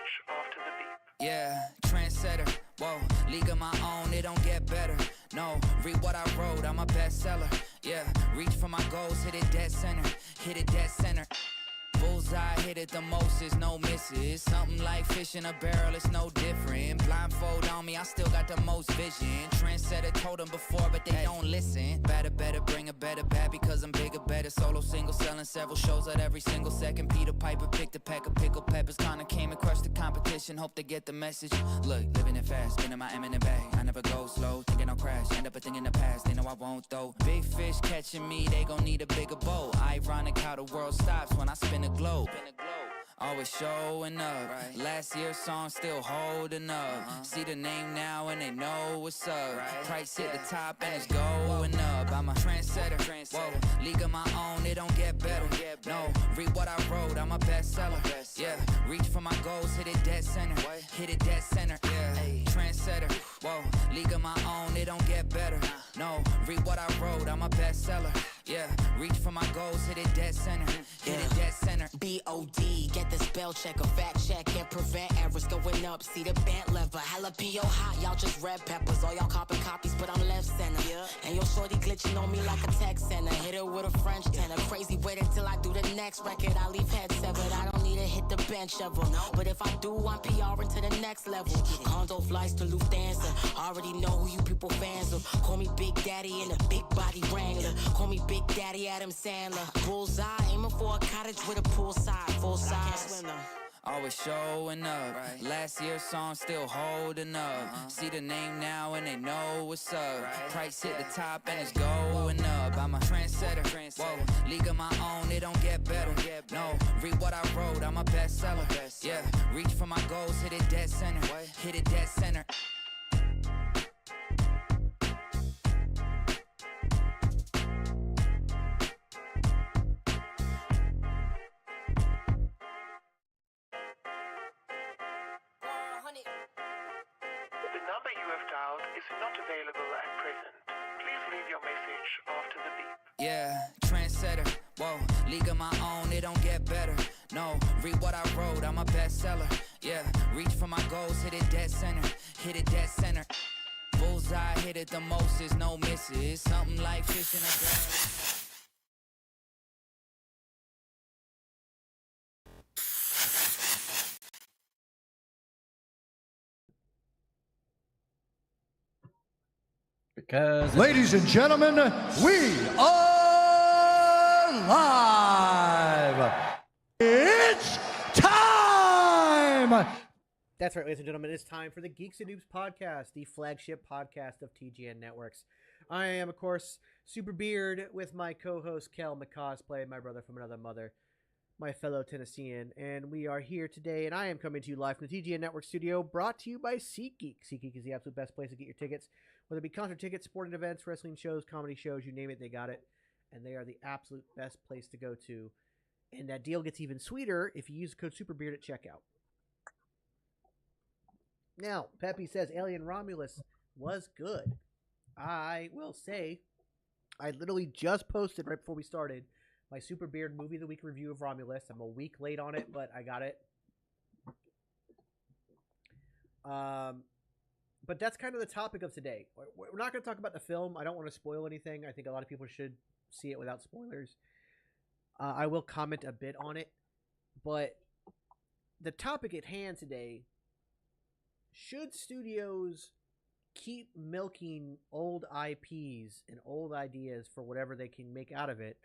message after the beep. Yeah, trendsetter, whoa, league of my own, it don't get better. No, read what I wrote, I'm a bestseller. Yeah, reach for my goals, hit it dead center, hit it dead center. Bullseye, hit it the most, is no misses. Something like fish in a barrel, it's no different. Blindfold on me, I still got the most vision. Trendsetter told them before, but they don't listen. Better, bring a better bad because I'm bigger, better. Solo, single, selling several shows at every single second. Peter Piper picked a pack of pickled peppers. Kinda came and crushed the competition, hope they get the message. Look, living it fast, spinning my M in the bag. I never go slow, thinking I'll crash. End up a thing in the past, they know I won't though. Big fish catching me, they gon' need a bigger boat. Ironic how the world stops when I spin a globe. Always showing up. Right. Last year's song still holding up. See the name now and they know what's up. Right. Price hit the top and it's going up. I'm a trendsetter. Whoa, league of my own, it don't get better. No, read what I wrote, I'm a bestseller. Yeah, reach for my goals, hit it dead center. Hit it dead center. Yeah, trendsetter. Whoa, league of my own, it don't get better. No, read what I wrote, I'm a bestseller. Yeah, reach for my goals, hit it dead center. Hit it dead center. B.O.D. Get the spell check, a fact check, and prevent errors going up. See the bent lever, jalapeno hot, y'all just red peppers. All y'all copy copies, but I'm left center. And your shorty glitching on me like a text center. Hit her with a French tenor. Crazy, wait until I do the next record. I leave head severed. I don't need to hit the bench ever. But if I do, I'm PRing to the next level. Condo flights to Lufthansa. Already know who you people fans of. Call me Big Daddy in a big body Wrangler. Call me Big Daddy Adam Sandler. Bullseye, aiming for a cottage with a poolside. Full size. I can't swim though. Always showing up. Right. Last year's song still holding up. See the name now and they know what's up. Right. Price hit the top and it's going up. I'm a trendsetter. Whoa, league of my own, it don't get better. No, read what I wrote, I'm a bestseller. Yeah, reach for my goals, hit it dead center. Hit it dead center. The number you have dialed is not available at present. Please leave your message after the beep. Yeah, trendsetter. Whoa, league of my own, it don't get better. No, read what I wrote, I'm a bestseller. Yeah, reach for my goals, hit it dead center. Hit it dead center. Bullseye, hit it the most, is no misses. Something like fish in a barrel. Because ladies and gentlemen, we are live. It's time. That's right, ladies and gentlemen. It's time for the Geeks and Noobs podcast, the flagship podcast of TGN Networks. I am, of course, Super Beard with my co-host Kel McCosplay, my brother from another mother, my fellow Tennessean, and we are here today, and I am coming to you live from the TGN Network studio, brought to you by SeatGeek. SeatGeek is the absolute best place to get your tickets, whether it be concert tickets, sporting events, wrestling shows, comedy shows, you name it, they got it, and they are the absolute best place to go to. And that deal gets even sweeter if you use the code SuperBeard at checkout. Now, Peppy says Alien Romulus was good. I will say, I literally just posted right before we started my Super Beard Movie of the Week review of Romulus. I'm a week late on it, but I got it. But that's kind of the topic of today. We're not going to talk about the film. I don't want to spoil anything. I think a lot of people should see it without spoilers. I will comment a bit on it. But the topic at hand today, should studios keep milking old IPs and old ideas for whatever they can make out of it,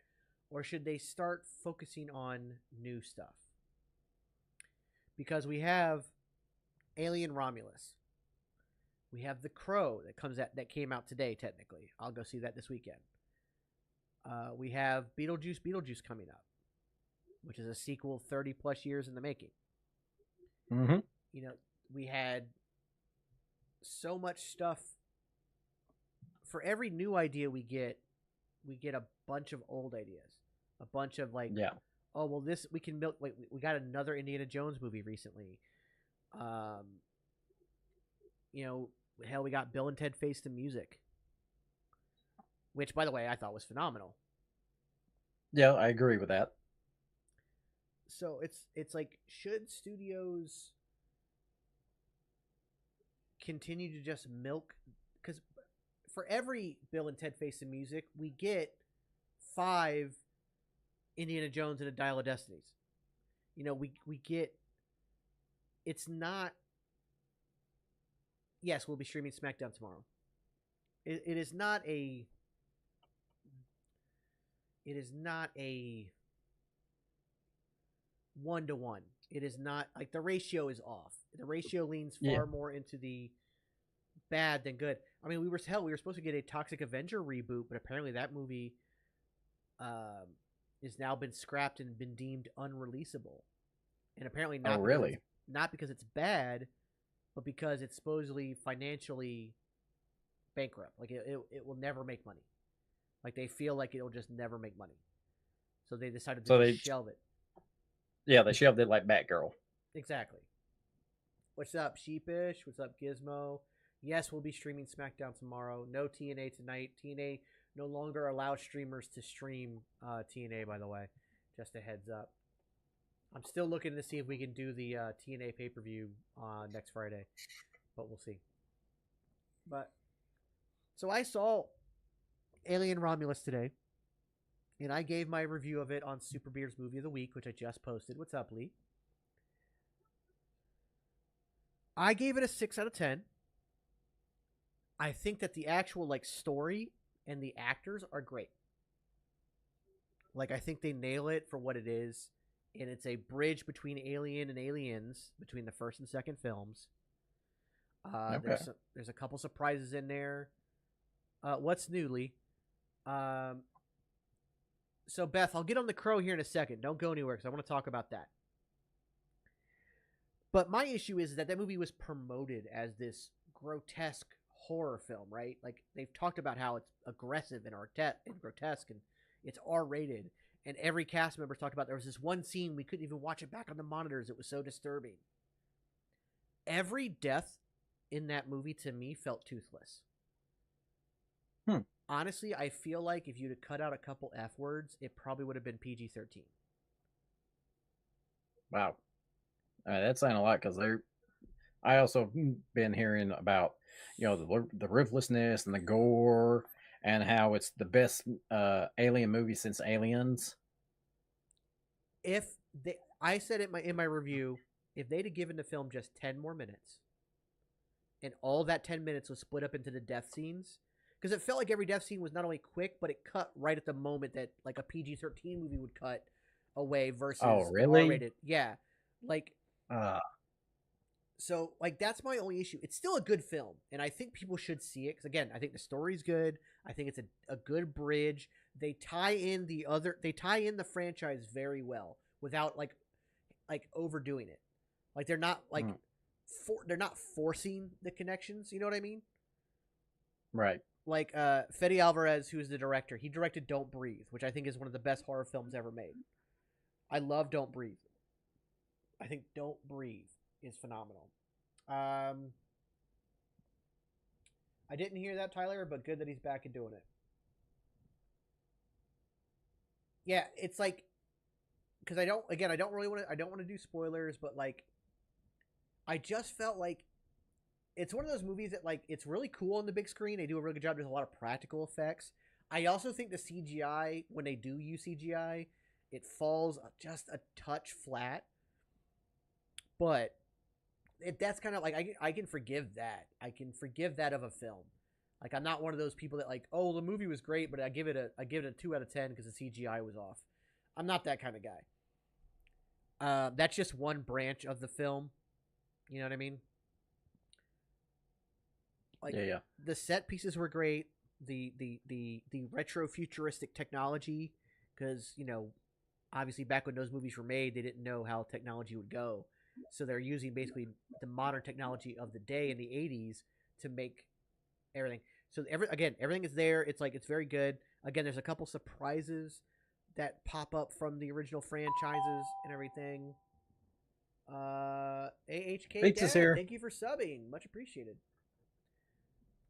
or should they start focusing on new stuff? Because we have Alien Romulus. We have The Crow that came out today, technically. I'll go see that this weekend. We have Beetlejuice coming up, which is a sequel 30 plus years in the making. Mm-hmm. You know, we had so much stuff. For every new idea we get a bunch of old ideas. A bunch of oh, well, this we can milk. Wait, we got another Indiana Jones movie recently. You know, hell, we got Bill and Ted Face the Music, which, by the way, I thought was phenomenal. Yeah, I agree with that. So it's like, should studios continue to just milk, because for every Bill and Ted Face the Music, we get 5 Indiana Jones and a Dial of Destinies. You know, we get, it's not, yes, we'll be streaming SmackDown tomorrow. It is not a one-to-one. It is not, like, the ratio is off. The ratio leans far more into the bad than good. I mean, we were supposed to get a Toxic Avenger reboot, but apparently that movie is now been scrapped and been deemed unreleasable. And apparently not not because it's bad, but because it's supposedly financially bankrupt. Like it will never make money. Like they feel like it'll just never make money. So they decided to shelve it. Yeah, they shelved it like Batgirl. Exactly. What's up, Sheepish? What's up, Gizmo? Yes, we'll be streaming SmackDown tomorrow. No TNA tonight. TNA no longer allows streamers to stream TNA, by the way. Just a heads up. I'm still looking to see if we can do the TNA pay-per-view next Friday, but we'll see. But so I saw Alien Romulus today, and I gave my review of it on Super Beard's Movie of the Week, which I just posted. What's up, Lee? I gave it a 6 out of 10. I think that the actual like story and the actors are great. Like I think they nail it for what it is, and it's a bridge between Alien and Aliens between the first and second films. Okay. There's a couple surprises in there. What's new, Lee? So Beth, I'll get on the Crow here in a second. Don't go anywhere because I want to talk about that. But my issue is that movie was promoted as this grotesque horror film, right? Like they've talked about how it's aggressive and grotesque and it's R-rated. And every cast member talked about there was this one scene we couldn't even watch it back on the monitors. It was so disturbing. Every death in that movie to me felt toothless. Honestly, I feel like if you'd have cut out a couple F words, it probably would have been PG-13. Wow. That's saying a lot because I also been hearing about, the ruthlessness and the gore and how it's the best alien movie since Aliens. I said it in my review, if they'd have given the film just 10 more minutes, and all that 10 minutes was split up into the death scenes, because it felt like every death scene was not only quick, but it cut right at the moment that like a PG-13 movie would cut away versus really? R-rated. Yeah, like. So, like, that's my only issue. It's still a good film, and I think people should see it. Because, again, I think the story's good. I think it's a good bridge. They tie in the franchise very well without, like overdoing it. Like, they're not, like, they're not forcing the connections. You know what I mean? Right. Like, Fede Alvarez, who's the director, he directed Don't Breathe, which I think is one of the best horror films ever made. I love Don't Breathe. I think Don't Breathe is phenomenal. I didn't hear that, Tyler, but good that he's back and doing it. Yeah, it's like, because I don't want to do spoilers, but like, I just felt like it's one of those movies that like, it's really cool on the big screen. They do a really good job. There's a lot of practical effects. I also think the CGI, when they do use CGI, it falls just a touch flat. But that's kind of like, I can forgive that. I can forgive that of a film. Like, I'm not one of those people that like, oh, the movie was great, but I give it a 2 out of 10 because the CGI was off. I'm not that kind of guy. That's just one branch of the film. You know what I mean? Like, yeah. The set pieces were great. The retro futuristic technology, because obviously back when those movies were made, they didn't know how technology would go. So they're using basically the modern technology of the day in the 80s to make everything. So everything is there. It's like, it's very good. Again, there's a couple surprises that pop up from the original franchises and everything. AHK Geeks is here. Thank you for subbing. Much appreciated.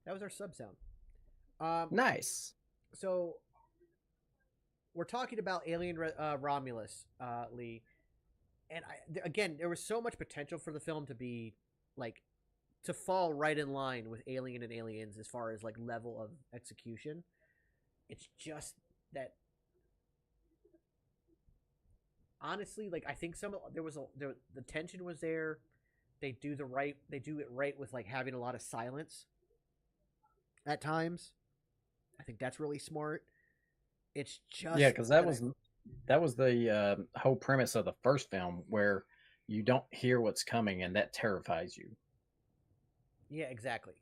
That was our sub sound. Nice. So we're talking about Alien Romulus, Lee. And again, there was so much potential for the film to be like to fall right in line with Alien and Aliens as far as like level of execution. It's just that honestly, like I think the tension was there. They do it right with like having a lot of silence at times. I think that's really smart. It's just because that was the whole premise of the first film, where you don't hear what's coming, and that terrifies you. Yeah, exactly.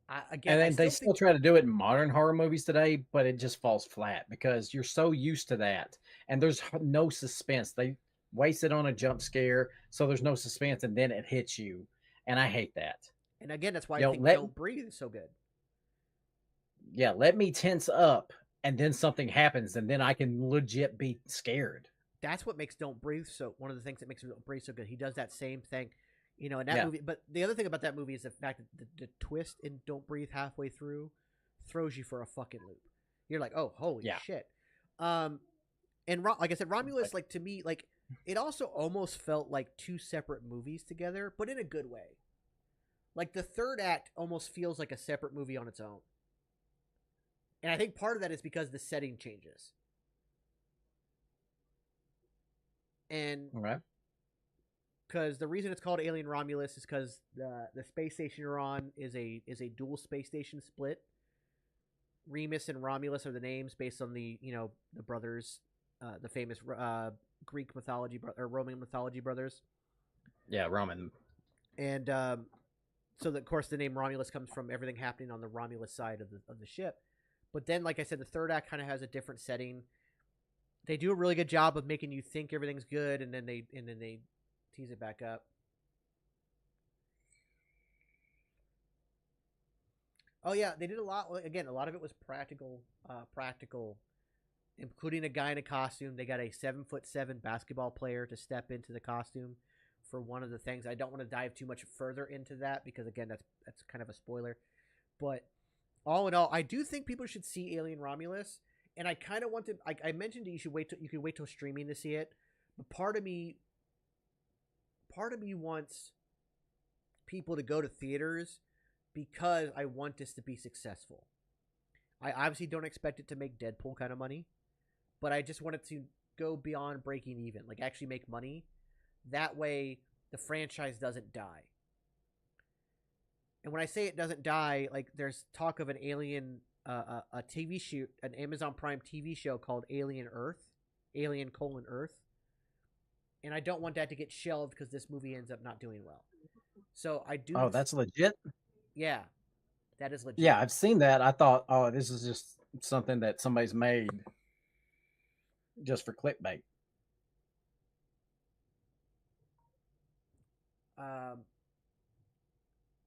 And then they still try to do it in modern horror movies today, but it just falls flat because you're so used to that, and there's no suspense. They waste it on a jump scare, so there's no suspense, and then it hits you, and I hate that. And again, that's why I think Don't Breathe is so good. Yeah, let me tense up, and then something happens, and then I can legit be scared. That's what makes Don't Breathe one of the things that makes Don't Breathe so good. He does that same thing, in that movie. But the other thing about that movie is the fact that the twist in Don't Breathe halfway through throws you for a fucking loop. You're like, oh, holy shit. And like I said, Romulus, like to me, like it also almost felt like two separate movies together, but in a good way. Like the third act almost feels like a separate movie on its own. And I think part of that is because the setting changes. And because the reason it's called Alien Romulus is because the space station you're on is a dual space station split. Remus and Romulus are the names based on the brothers, the famous Greek mythology or Roman mythology brothers. Yeah, Roman. And so of course the name Romulus comes from everything happening on the Romulus side of the ship. But then, like I said, the third act kind of has a different setting. They do a really good job of making you think everything's good, and then they tease it back up. Oh yeah, they did a lot. Again, a lot of it was practical, including a guy in a costume. They got a 7'7" basketball player to step into the costume for one of the things. I don't want to dive too much further into that because again, that's kind of a spoiler. But all in all, I do think people should see Alien Romulus, and I kind of want to. I mentioned that you could wait till streaming to see it, but part of me wants people to go to theaters because I want this to be successful. I obviously don't expect it to make Deadpool kind of money, but I just want it to go beyond breaking even, like actually make money. That way, the franchise doesn't die. And when I say it doesn't die, like there's talk of an Alien, a TV shoot, an Amazon Prime TV show called Alien Earth, Alien: Earth, and I don't want that to get shelved because this movie ends up not doing well. So I do. Oh, that's legit. Yeah, that is legit. Yeah, I've seen that. I thought, oh, this is just something that somebody's made just for clickbait.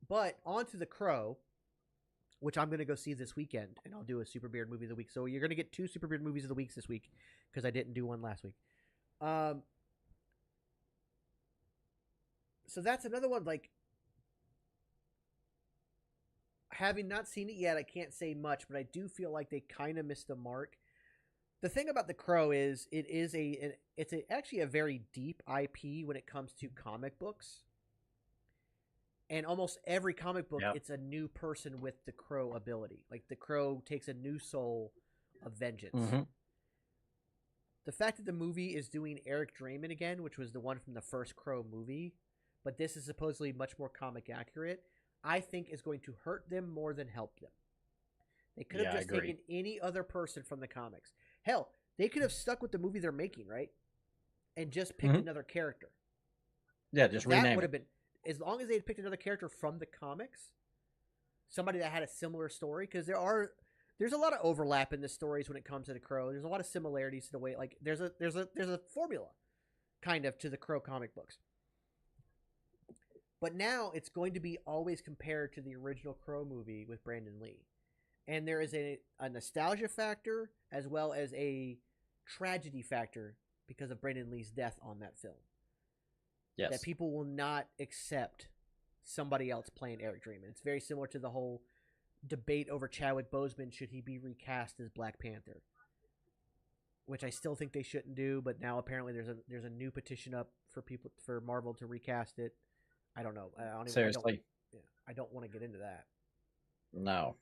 But on to The Crow, which I'm going to go see this weekend, and I'll do a Super Beard movie of the week. So you're going to get 2 Super Beard movies of the week this week because I didn't do one last week. So that's another one, like, having not seen it yet, I can't say much, but I do feel like they kind of missed the mark. The thing about The Crow is it's actually a very deep IP when it comes to comic books. And almost every comic book, It's a new person with the Crow ability. Like the Crow takes a new soul of vengeance. Mm-hmm. The fact that the movie is doing Eric Draymond again, which was the one from the first Crow movie, but this is supposedly much more comic accurate, I think is going to hurt them more than help them. They could have just taken any other person from the comics. Hell, they could have stuck with the movie they're making, right? And just picked another character. Yeah, just rename it. That would have been... As long as they had picked another character from the comics, somebody that had a similar story, because there's a lot of overlap in the stories when it comes to the Crow. There's a lot of similarities to the way, like there's a formula, kind of, to the Crow comic books. But now it's going to be always compared to the original Crow movie with Brandon Lee, and there is a nostalgia factor as well as a tragedy factor because of Brandon Lee's death on that film. Yes. That people will not accept somebody else playing Eric Draymond. It's very similar to the whole debate over Chadwick Boseman, should he be recast as Black Panther, which I still think they shouldn't do, but now apparently there's a new petition up for Marvel to recast it. I don't know. Seriously, Yeah, I don't want to get into that. No.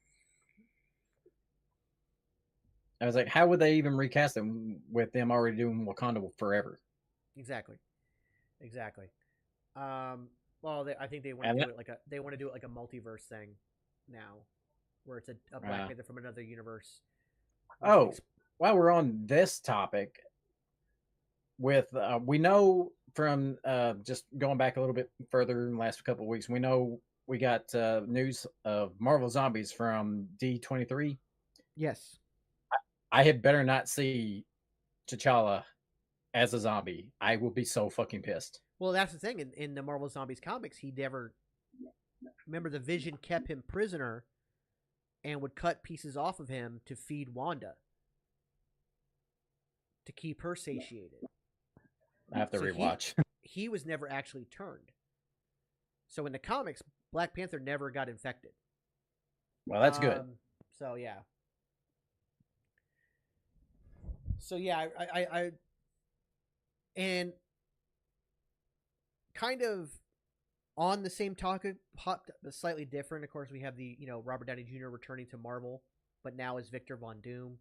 I was like, how would they even recast them with them already doing Wakanda Forever? Exactly. Well, I think they want And to that, do it like a multiverse thing now, where it's a Black Panther from another universe. oh, while we're on this topic, with we know from just going back a little bit further in the last couple of weeks, we know we got news of Marvel Zombies from D23. Yes. I had better not see T'Challa as a zombie. I will be so fucking pissed. Well, that's the thing. In the Marvel Zombies comics, he never. Remember, the Vision kept him prisoner and would cut pieces off of him to feed Wanda to keep her satiated. I have to rewatch. He was never actually turned. So in the comics, Black Panther never got infected. Well, that's good. So yeah. I and kind of on the same topic, but slightly different. Of course, we have the Robert Downey Jr. returning to Marvel, but now as Victor Von Doom.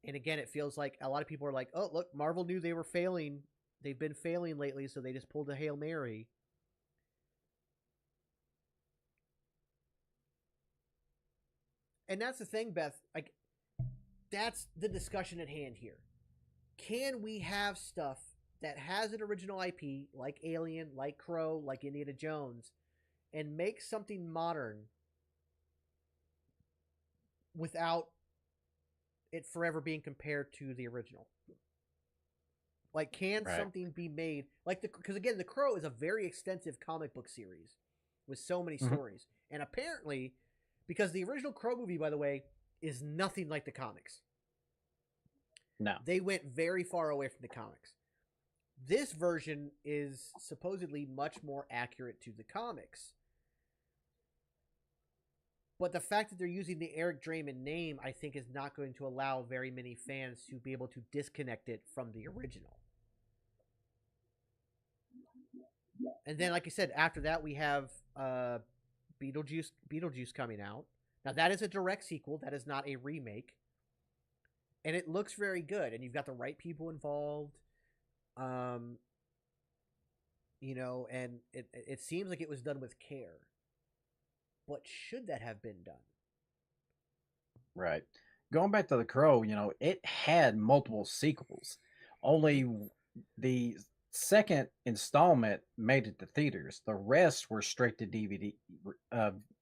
And again, it feels like a lot of people are like, "Oh, look, Marvel knew they were failing. They've been failing lately, so they just pulled a Hail Mary." And that's the thing, Beth. Like, that's the discussion at hand here. Can we have stuff that has an original IP, like Alien, like Crow, like Indiana Jones, and make something modern without it forever being compared to the original? Like, can something be made like because again, The Crow is a very extensive comic book series with so many stories, and apparently, because the original Crow movie, by the way, is nothing like the comics. No, they went very far away from the comics. This version is supposedly much more accurate to the comics. But the fact that they're using the Eric Draymond name, I think, is not going to allow very many fans to be able to disconnect it from the original. And then, like I said, after that, we have Beetlejuice coming out. Now, that is a direct sequel. That is not a remake. And it looks very good. And you've got the right people involved. And it seems like it was done with care. But should that have been done? Right. Going back to The Crow, it had multiple sequels. Only the second installment made it to theaters. The rest were straight to DVD,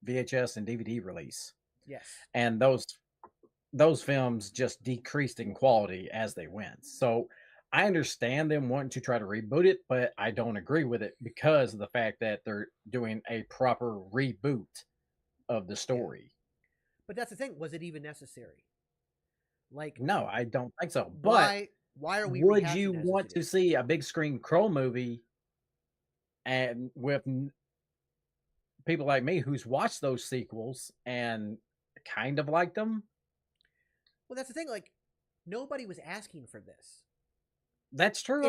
VHS and DVD release. Yes. And those films just decreased in quality as they went. So I understand them wanting to try to reboot it, but I don't agree with it because of the fact that they're doing a proper reboot of the story. Yeah. But that's the thing. Was it even necessary? Like, no, I don't think so. But why are we? Would you want to see a big screen Crow movie, and with people like me who's watched those sequels and kind of liked them? Well, that's the thing. Like, nobody was asking for this. That's true.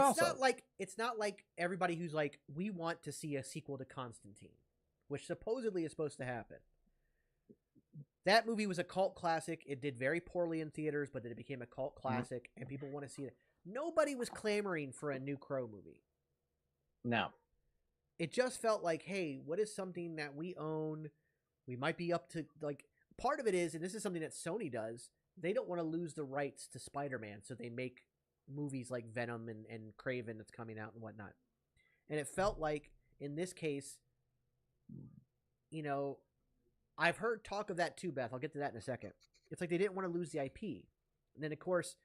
It's not like everybody who's like, we want to see a sequel to Constantine, which supposedly is supposed to happen. That movie was a cult classic. It did very poorly in theaters, but then it became a cult classic, and people want to see it. Nobody was clamoring for a new Crow movie. No. It just felt like, hey, what is something that we own? We might be up to, like, part of it is, and this is something that Sony does, they don't want to lose the rights to Spider-Man, so they make movies like Venom and Kraven that's coming out and whatnot. And it felt like, in this case, I've heard talk of that too, Beth. I'll get to that in a second. It's like they didn't want to lose the IP. And then, of course,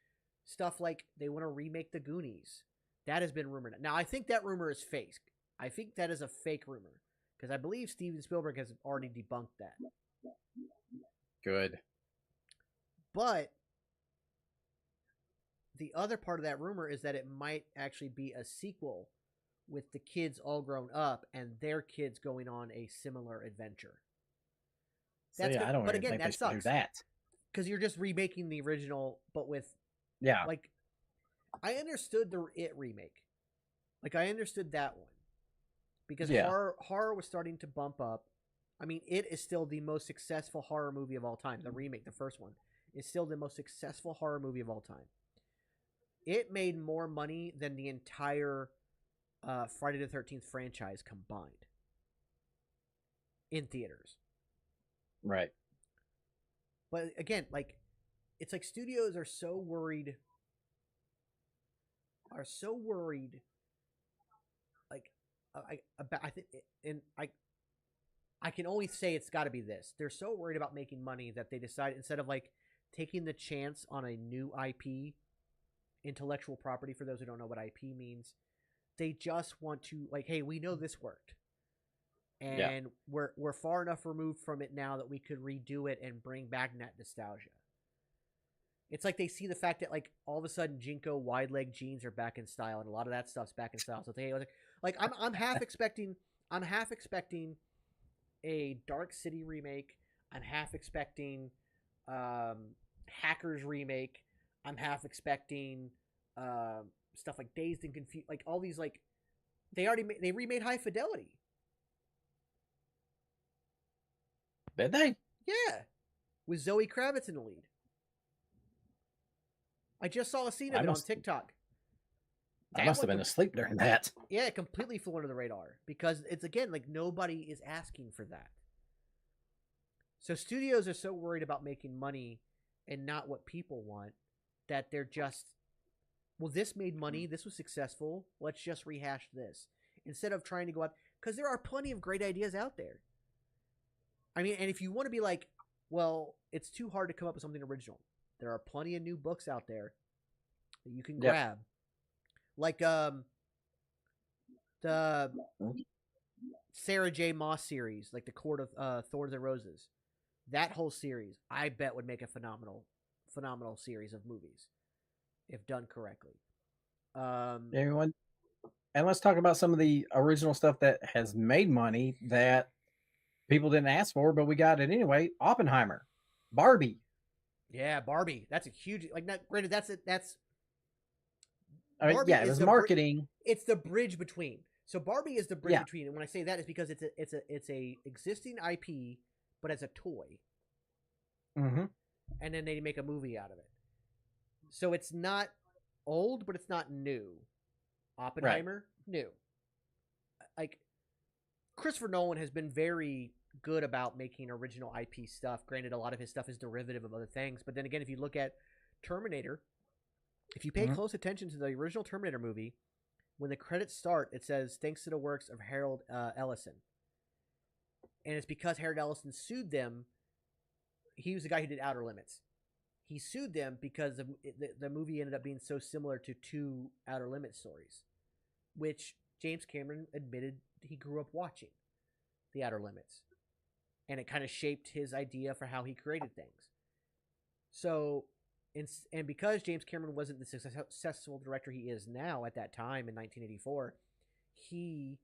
stuff like they want to remake The Goonies. That has been rumored. Now, I think that rumor is fake. I think that is a fake rumor. Because I believe Steven Spielberg has already debunked that. Good. But the other part of that rumor is that it might actually be a sequel with the kids all grown up and their kids going on a similar adventure. I don't but even again, think that they should do sucks. that. Because you're just remaking the original, but with like, I understood the It remake. Like, I understood that one because horror was starting to bump up. I mean, it is still the most successful horror movie of all time. The remake, the first one, is still the most successful horror movie of all time. It made more money than the entire Friday the 13th franchise combined in theaters. Right. But again, like, it's like studios are so worried. Like, I think, and I can only say it's got to be this. They're so worried about making money that they decide, instead of like taking the chance on a new IP, intellectual property, for those who don't know what IP means, they just want to, like, hey, we know this worked, and we're far enough removed from it now that we could redo it and bring back that nostalgia. It's like they see the fact that, like, all of a sudden Jinko wide leg jeans are back in style, and a lot of that stuff's back in style. So they like I'm half expecting a Dark City remake. I'm half expecting Hackers remake. I'm half expecting stuff like Dazed and Confused, like all these, like, they remade High Fidelity. Did they? Yeah, with Zoe Kravitz in the lead. I just saw a scene of it on TikTok. I must have been asleep during that. Yeah, it completely flew under the radar because it's, again, like, nobody is asking for that. So studios are so worried about making money and not what people want that they're just, well, this made money, this was successful, let's just rehash this. Instead of trying to go out, because there are plenty of great ideas out there. I mean, and if you want to be like, well, it's too hard to come up with something original, there are plenty of new books out there that you can grab. Like the Sarah J. Maas series, like the Court of Thorns and Roses. That whole series, I bet, would make a phenomenal series of movies if done correctly. Everyone, and let's talk about some of the original stuff that has made money that people didn't ask for, but we got it anyway. Oppenheimer, Barbie. Yeah, Barbie. That's a huge, like, not granted. That's. I mean, Barbie yeah, it was marketing. It's the bridge between. So Barbie is the bridge between, and when I say that, it's because it's a existing IP, but as a toy. Mm-hmm. And then they make a movie out of it. So it's not old, but it's not new. Oppenheimer, new. Like, Christopher Nolan has been very good about making original IP stuff. Granted, a lot of his stuff is derivative of other things, but then again, if you look at Terminator, if you pay close attention to the original Terminator movie, when the credits start, it says, thanks to the works of Harold Ellison. And it's because Harold Ellison sued them. He was the guy who did Outer Limits. He sued them because the movie ended up being so similar to two Outer Limits stories, which James Cameron admitted he grew up watching the Outer Limits. And it kind of shaped his idea for how he created things. So, and because James Cameron wasn't the successful director he is now at that time in 1984, he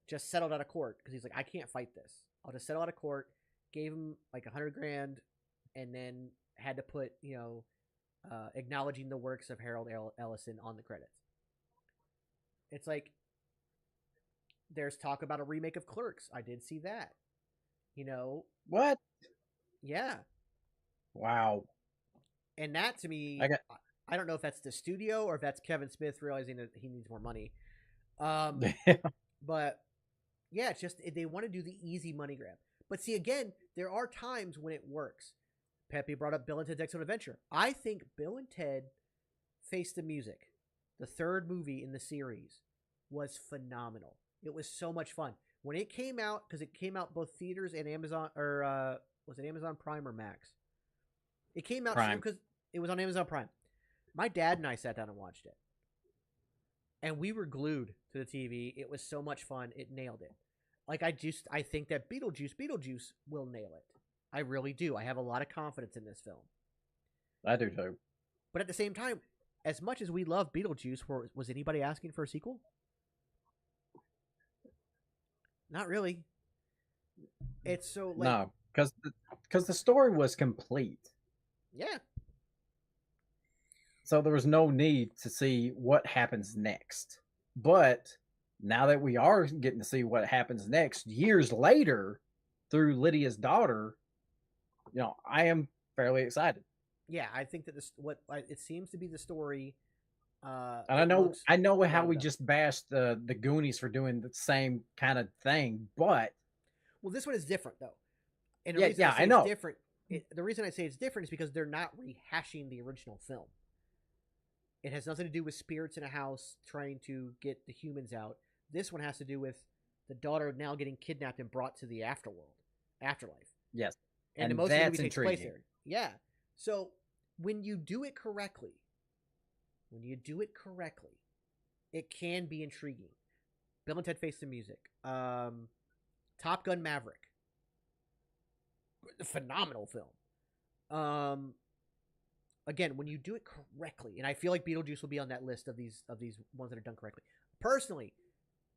just settled out of court because he's like, I can't fight this. I'll just settle out of court. Gave him like $100,000, and then had to put, acknowledging the works of Harold Ellison on the credits. It's like, there's talk about a remake of Clerks. I did see that. What? Yeah. Wow. And that, to me, I don't know if that's the studio or if that's Kevin Smith realizing that he needs more money. But yeah, it's just, they want to do the easy money grab. But see, again, there are times when it works. Pepe brought up Bill and Ted's Excellent Adventure. I think Bill and Ted Face the Music, the third movie in the series, was phenomenal. It was so much fun. When it came out, because it came out both theaters and Amazon, or was it Amazon Prime or Max? It came out because it was on Amazon Prime. My dad and I sat down and watched it. And we were glued to the TV. It was so much fun. It nailed it. Like, I think that Beetlejuice will nail it. I really do. I have a lot of confidence in this film. I do too. But at the same time, as much as we love Beetlejuice, was anybody asking for a sequel? Not really. It's so, like, no, because the story was complete. Yeah. So there was no need to see what happens next. But now that we are getting to see what happens next years later through Lydia's daughter, I am fairly excited. Yeah, I think that it seems to be the story. And that I know looks how well we done. just bashed the Goonies for doing the same kind of thing, but Well, this one is different though, and Yeah, reason yeah, I say I know. it's different. The reason I say it's different is because they're not rehashing the original film. It has nothing to do with spirits in a house trying to get the humans out. This one has to do with the daughter now getting kidnapped and brought to the afterlife. yes, And and most of the that's movie takes place intriguing. there. Yeah. So when you do it correctly, it can be intriguing. Bill and Ted Face the Music. Top Gun Maverick. Phenomenal film. Again, when you do it correctly, and I feel like Beetlejuice will be on that list of these ones that are done correctly. Personally,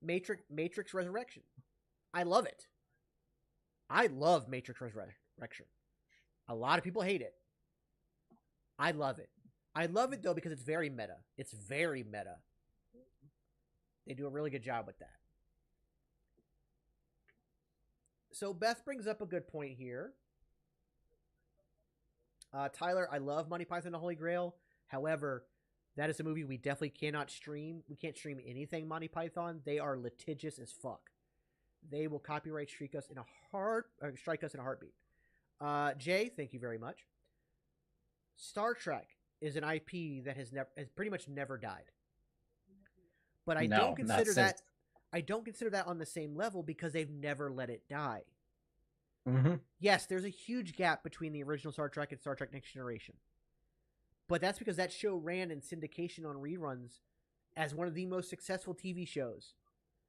Matrix Resurrection. I love it. I love Matrix Resurrection. A lot of people hate it. I love it. I love it though because it's very meta. It's very meta. They do a really good job with that. So Beth brings up a good point here. Tyler, I love Monty Python and the Holy Grail. However, that is a movie we definitely cannot stream. We can't stream anything Monty Python. They are litigious as fuck. They will copyright strike us in a heartbeat. Jay, thank you very much. Star Trek is an IP that has pretty much never died. But I don't consider that. I don't consider that on the same level because they've never let it die. Mm-hmm. Yes, there's a huge gap between the original Star Trek and Star Trek Next Generation. But that's because that show ran in syndication on reruns as one of the most successful TV shows.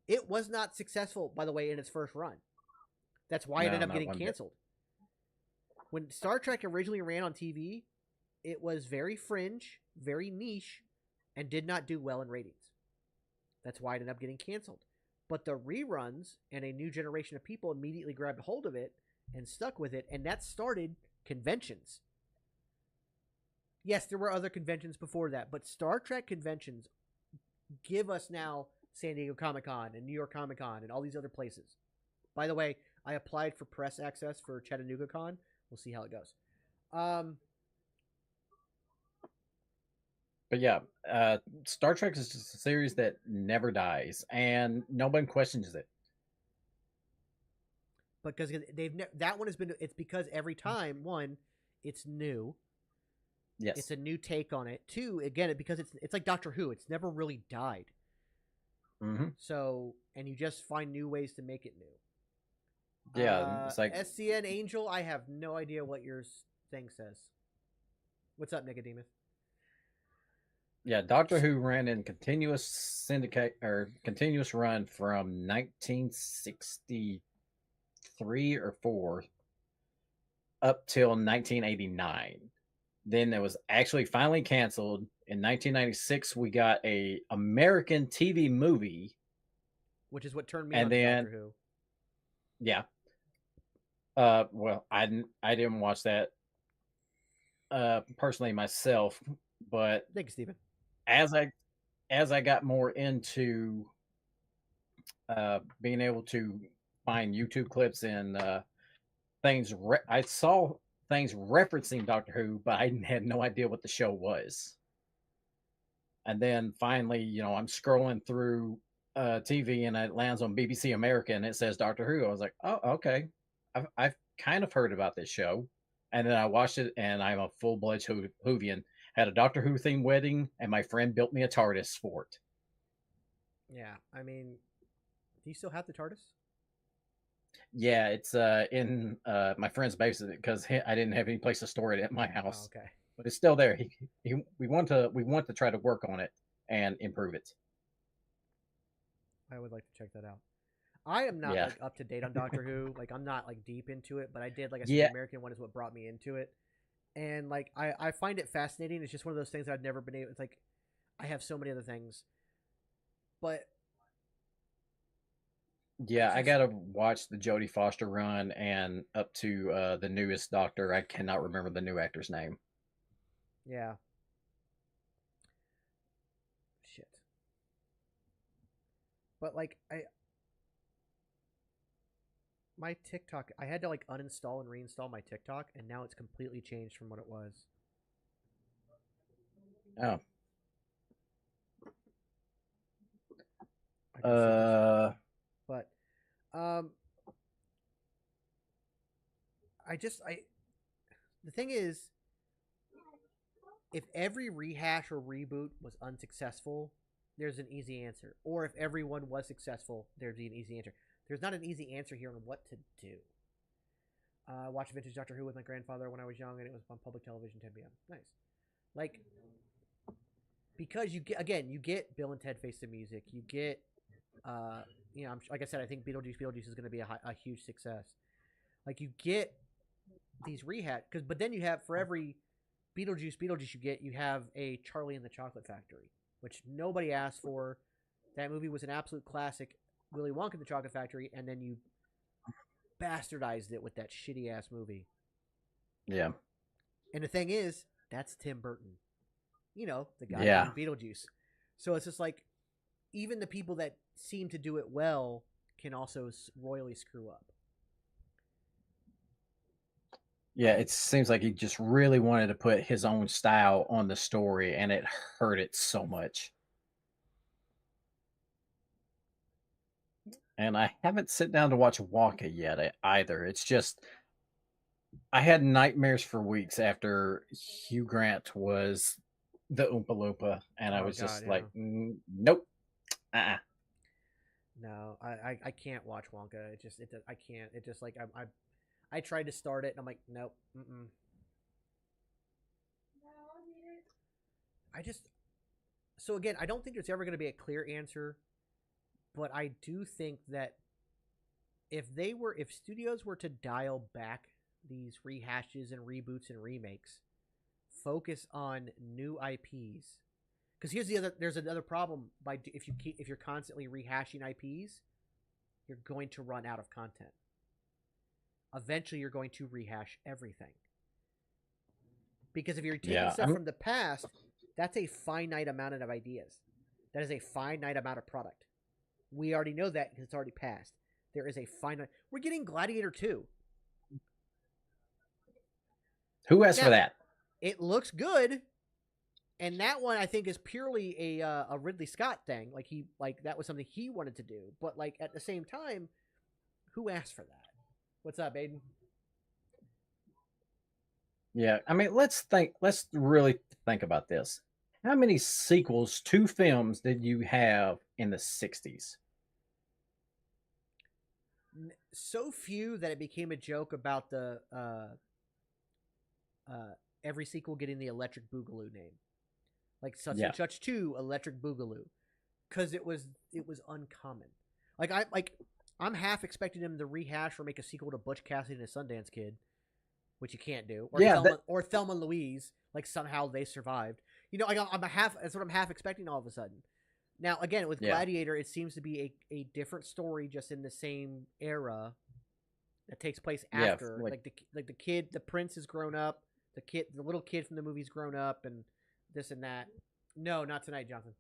It was not successful, by the way, in its first run. That's why it ended up getting canceled. When Star Trek originally ran on TV, it was very fringe, very niche, and did not do well in ratings. That's why it ended up getting canceled. But the reruns and a new generation of people immediately grabbed hold of it and stuck with it, and that started conventions. Yes, there were other conventions before that, but Star Trek conventions give us now San Diego Comic-Con and New York Comic-Con and all these other places. By the way, I applied for press access for Chattanooga Con. We'll see how it goes. But yeah, Star Trek is just a series that never dies, and no one questions it. Because that one has been. It's because every time, one, it's new. Yes, it's a new take on it. Two, again, because it's like Doctor Who. It's never really died. Mm-hmm. So, and you just find new ways to make it new. Yeah, it's like SCN Angel. I have no idea what your thing says. What's up, Nicodemus? Yeah, Doctor Who ran in continuous run from 1963 or 4 up till 1989. Then it was actually finally canceled. In 1996, we got a American TV movie, which is what turned me on to Doctor Who. Yeah. Well, I didn't watch that personally myself, but thank you, Stephen. As I got more into being able to find YouTube clips and things, I saw things referencing Doctor Who, but I had no idea what the show was. And then finally, I'm scrolling through TV and it lands on BBC America and it says Doctor Who. I was like, oh, okay. I've kind of heard about this show. And then I watched it and I'm a full-blooded Whovian. Had a Doctor Who themed wedding and my friend built me a TARDIS for it. Yeah, I mean, do you still have the TARDIS? Yeah, it's in my friend's basement because I didn't have any place to store it at my house. Oh, okay. But it's still there. We want to try to work on it and improve it. I would like to check that out. I am not like up to date on Doctor Who. Like I'm not like deep into it, but I did, like I said, the American one is what brought me into it. And like I find it fascinating. It's just one of those things I've never been able. It's like I have so many other things, but yeah, I gotta watch the Jodie Foster run and up to the newest Doctor. I cannot remember the new actor's name. Yeah. Shit. But like my TikTok, I had to like uninstall and reinstall my TikTok, and now it's completely changed from what it was. Oh. But the thing is, if every rehash or reboot was unsuccessful, there's an easy answer. Or if everyone was successful, there'd be an easy answer. There's not an easy answer here on what to do. Watched vintage Doctor Who with my grandfather when I was young, and it was on public television, 10 p.m. Nice. Like, because you get Bill and Ted Face the Music. You get, like I said, I think Beetlejuice is going to be a huge success. Like, you get these rehash, but then you have, for every Beetlejuice you have a Charlie and the Chocolate Factory, which nobody asked for. That movie was an absolute classic, Willy Wonka and the Chocolate Factory, and then you bastardized it with that shitty ass movie. Yeah. And the thing is, that's Tim Burton. You know, the guy who made Beetlejuice. So it's just like, even the people that seem to do it well can also royally screw up. Yeah, it seems like he just really wanted to put his own style on the story, and it hurt it so much. And I haven't sit down to watch Wonka yet either. It's just, I had nightmares for weeks after Hugh Grant was the Oompa Loompa, and I was just like, nope. No, I can't watch Wonka. I can't. It just like I tried to start it and I'm like, nope. So again, I don't think there's ever going to be a clear answer, but I do think that if studios were to dial back these rehashes and reboots and remakes, focus on new IPs. Because there's another problem if you're constantly rehashing IPs, you're going to run out of content. Eventually, you're going to rehash everything. Because if you're taking stuff from the past, that's a finite amount of ideas. That is a finite amount of product. We already know that because it's already passed. There is a finite. We're getting Gladiator 2. Who asked for that? It looks good, and that one I think is purely a Ridley Scott thing. Like that was something he wanted to do. But like at the same time, who asked for that? What's up, Aiden? Yeah, I mean, let's really think about this. How many sequels to films did you have in the 60s? So few that it became a joke about the every sequel getting the Electric Boogaloo name. Like such and such 2 Electric Boogaloo. Because it was uncommon. I'm half expecting him to rehash or make a sequel to Butch Cassidy and the Sundance Kid, which you can't do. Or Thelma and Louise, like somehow they survived. You know, that's what I'm half expecting all of a sudden. Now, again, with Gladiator, it seems to be a different story, just in the same era that takes place after. The prince has grown up, the little kid from the movie's grown up, and this and that. No, not tonight, Jonathan.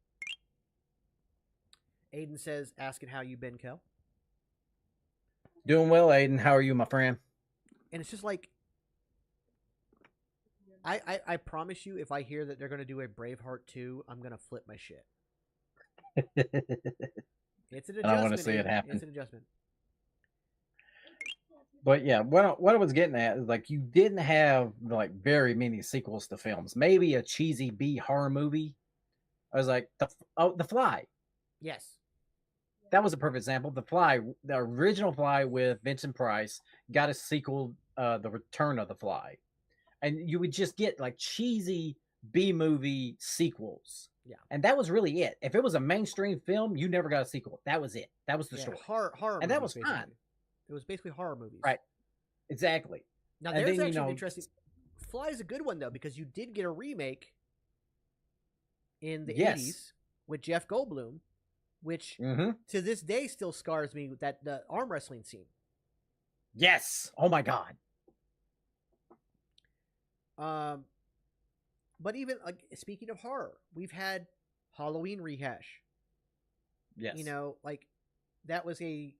Aiden says, asking how you been, Kel. Doing well, Aiden. How are you, my friend? And it's just like, I promise you, if I hear that they're going to do a Braveheart 2, I'm going to flip my shit. It's an adjustment. I want to see it happen. It's an adjustment. But yeah, what I was getting at is like you didn't have like very many sequels to films. Maybe a cheesy B horror movie. I was like, The Fly. Yes. That was a perfect example. The Fly, the original Fly with Vincent Price, got a sequel, The Return of the Fly. And you would just get like cheesy B-movie sequels. Yeah. And that was really it. If it was a mainstream film, you never got a sequel. That was it. That was the story. Horror and that was fine. It was basically horror movies. Right. Exactly. Now, there's actually an interesting... Fly is a good one, though, because you did get a remake in the 80s with Jeff Goldblum, which to this day still scars me with the arm wrestling scene. Yes. Oh, my God. But even speaking of horror, we've had Halloween rehash. Yes. You know, like that was a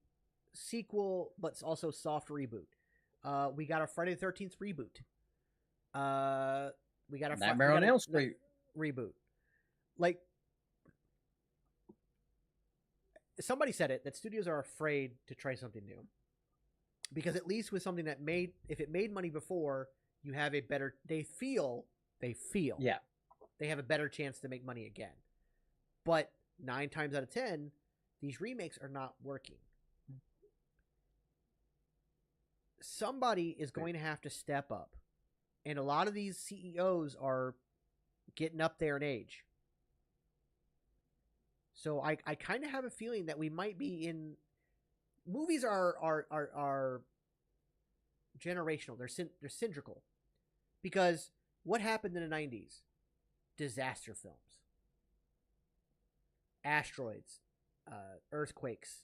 sequel, but it's also soft reboot. We got a Friday the 13th reboot. We got a Nightmare on Elm Street reboot. Like, somebody said it, that studios are afraid to try something new. Because at least with something that if it made money before, you have a better, they feel yeah, they have a better chance to make money again. But 9 times out of 10, these remakes are not working. Somebody is going to have to step up. And a lot of these CEOs are getting up there in age. So I kind of have a feeling that we might be in... Movies are generational. They're cylindrical. Because what happened in the 90s? Disaster films. Asteroids. Earthquakes.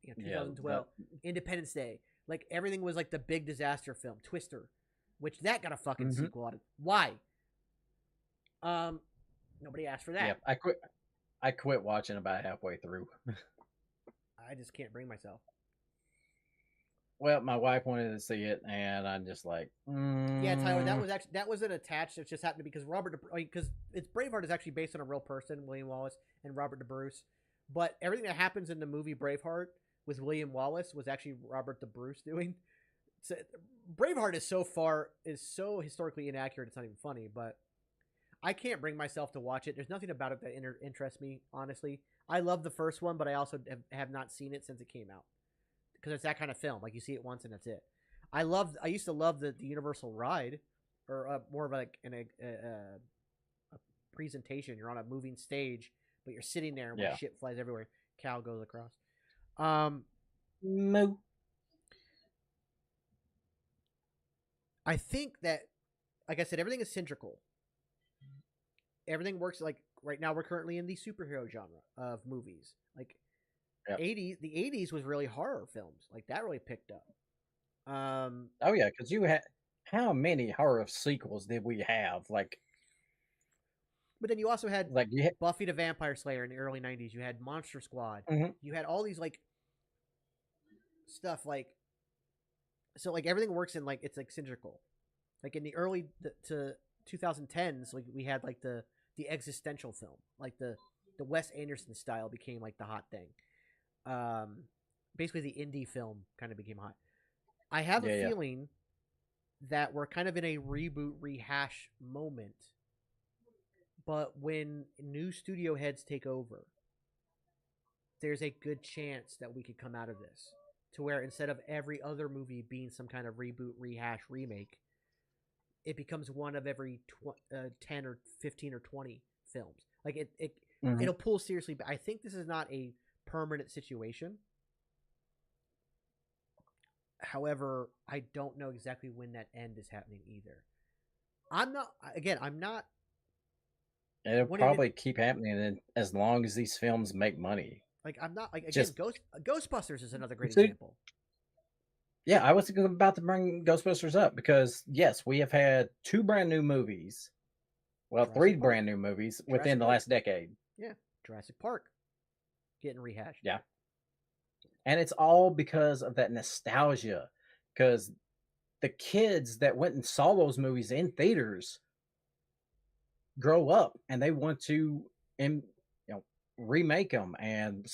2012. Independence Day. Like, everything was like the big disaster film. Twister. Which that got a fucking sequel out of. Why? Nobody asked for that. Yeah, I quit watching about halfway through. I just can't bring myself. Well, my wife wanted to see it, and I'm just like, Yeah, Tyler, that wasn't attached. It just happened because because it's Braveheart is actually based on a real person, William Wallace and Robert the Bruce. But everything that happens in the movie Braveheart with William Wallace was actually Robert the Bruce doing. So, Braveheart is so historically inaccurate. It's not even funny, but I can't bring myself to watch it. There's nothing about it that interests me, honestly. I love the first one, but I also have not seen it since it came out because it's that kind of film. Like, you see it once and that's it. I used to love the Universal ride, or more of like a presentation. You're on a moving stage, but you're sitting there and shit flies everywhere. Cow goes across. Moo. I think that, like I said, everything is cylindrical. Everything works. Like, right now we're currently in the superhero genre of movies. Like, the 80s was really horror films. Like, that really picked up. Oh yeah, because you had, how many horror sequels did we have? Like, but then you also had like Buffy the Vampire Slayer in the early 90s. You had Monster Squad. Mhm. You had all these like stuff like, so like everything works in like, it's like cylindrical. Like in the early to 2010s, like we had like the existential film, like the Wes Anderson style became like the hot thing. Basically the indie film kind of became hot. I have a feeling that we're kind of in a reboot rehash moment, but when new studio heads take over, there's a good chance that we could come out of this to where instead of every other movie being some kind of reboot, rehash, remake, it becomes one of every 10 or 15 or 20 films. Like it'll pull seriously, but I think this is not a permanent situation. However, I don't know exactly when that end is happening either. I'm not. It'll probably keep happening as long as these films make money. Like, I'm not like, again, Ghostbusters is another great So, example. Yeah, I was about to bring Ghostbusters up because yes, we have had 2 brand new movies. Well, Jurassic 3 Park. brand new movies within the last decade. Yeah, Jurassic Park getting rehashed. Yeah. And it's all because of that nostalgia. Because the kids that went and saw those movies in theaters grow up and they want to remake them and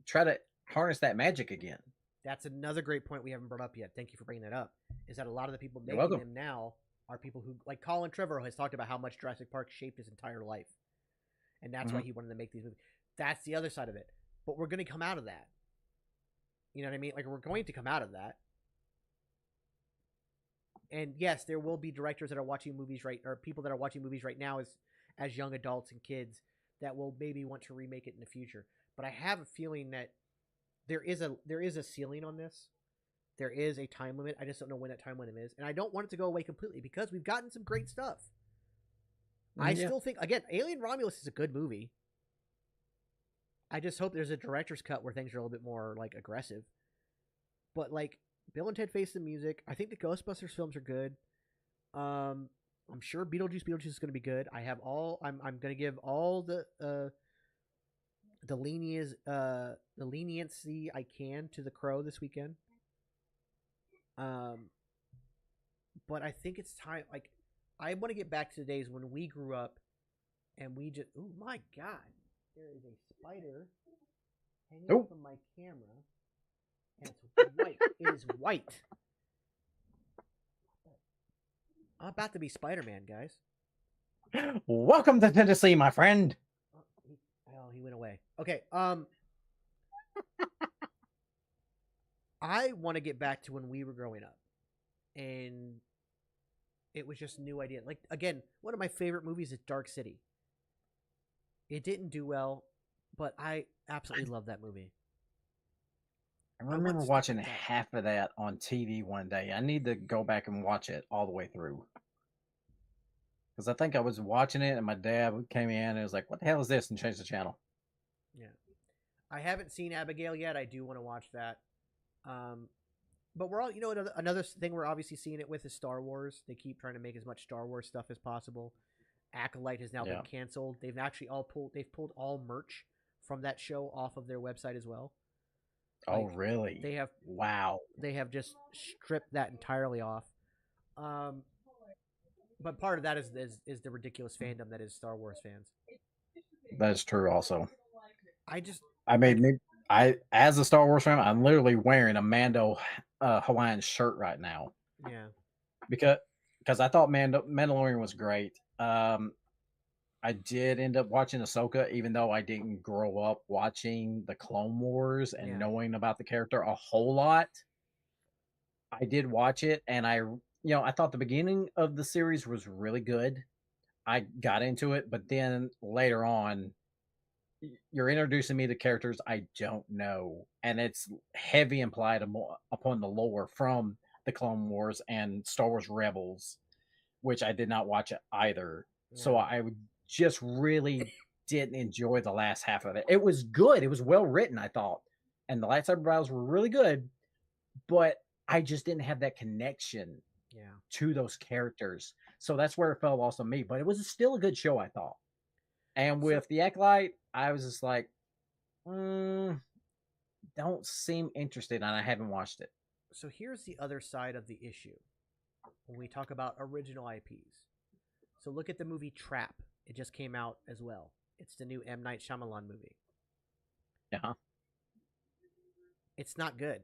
try to harness that magic again. That's another great point we haven't brought up yet. Thank you for bringing that up. Is that a lot of the people making them now are people who, like Colin Trevorrow has talked about how much Jurassic Park shaped his entire life. And that's why he wanted to make these movies. That's the other side of it. But we're going to come out of that. You know what I mean? Like, we're going to come out of that. And yes, there will be directors that are watching movies or people that are watching movies right now as young adults and kids that will maybe want to remake it in the future. But I have a feeling that there is a ceiling on this. There is a time limit. I just don't know when that time limit is. And I don't want it to go away completely because we've gotten some great stuff. I still think, again, Alien Romulus is a good movie. I just hope there's a director's cut where things are a little bit more like aggressive. But like Bill and Ted Face the Music, I think the Ghostbusters films are good. I'm sure Beetlejuice is going to be good. I'm going to give all the the leniency I can to The Crow this weekend. But I think it's time. Like, I want to get back to the days when we grew up, and we just. Oh my God! There is a spider hanging from my camera, and it's white. It is white. I'm about to be Spider-Man, guys. Welcome to Tennessee, my friend. Oh, he went away. Okay. I want to get back to when we were growing up, and it was just a new idea. Like, again, one of my favorite movies is Dark City. It didn't do well, but I absolutely love that movie. I remember watching half of that on TV one day. I need to go back and watch it all the way through. Because I think I was watching it and my dad came in and was like, what the hell is this? And changed the channel. Yeah. I haven't seen Abigail yet. I do want to watch that. But we're all, another thing we're obviously seeing it with is Star Wars. They keep trying to make as much Star Wars stuff as possible. Acolyte has now been canceled. They've actually pulled all merch from that show off of their website as well. Oh, really? They have. Wow. They have just stripped that entirely off. But part of that is the ridiculous fandom that is Star Wars fans. That is true. Also, I as a Star Wars fan, I'm literally wearing a Mando Hawaiian shirt right now. Yeah. Because I thought Mandalorian was great. I did end up watching Ahsoka, even though I didn't grow up watching the Clone Wars and knowing about the character a whole lot. I did watch it, and I thought the beginning of the series was really good. I got into it, but then later on, you're introducing me to characters I don't know, and it's heavy implied upon the lore from the Clone Wars and Star Wars Rebels, which I did not watch either. Yeah. So I just really didn't enjoy the last half of it. It was good. It was well written, I thought. And the lightsaber battles were really good, but I just didn't have that connection to those characters. So that's where it fell off on me. But it was still a good show, I thought. And with the Acolyte, I was just like, don't seem interested, and I haven't watched it. So here's the other side of the issue when we talk about original IPs. So look at the movie Trap. It just came out as well. It's the new M. Night Shyamalan movie. Yeah. It's not good.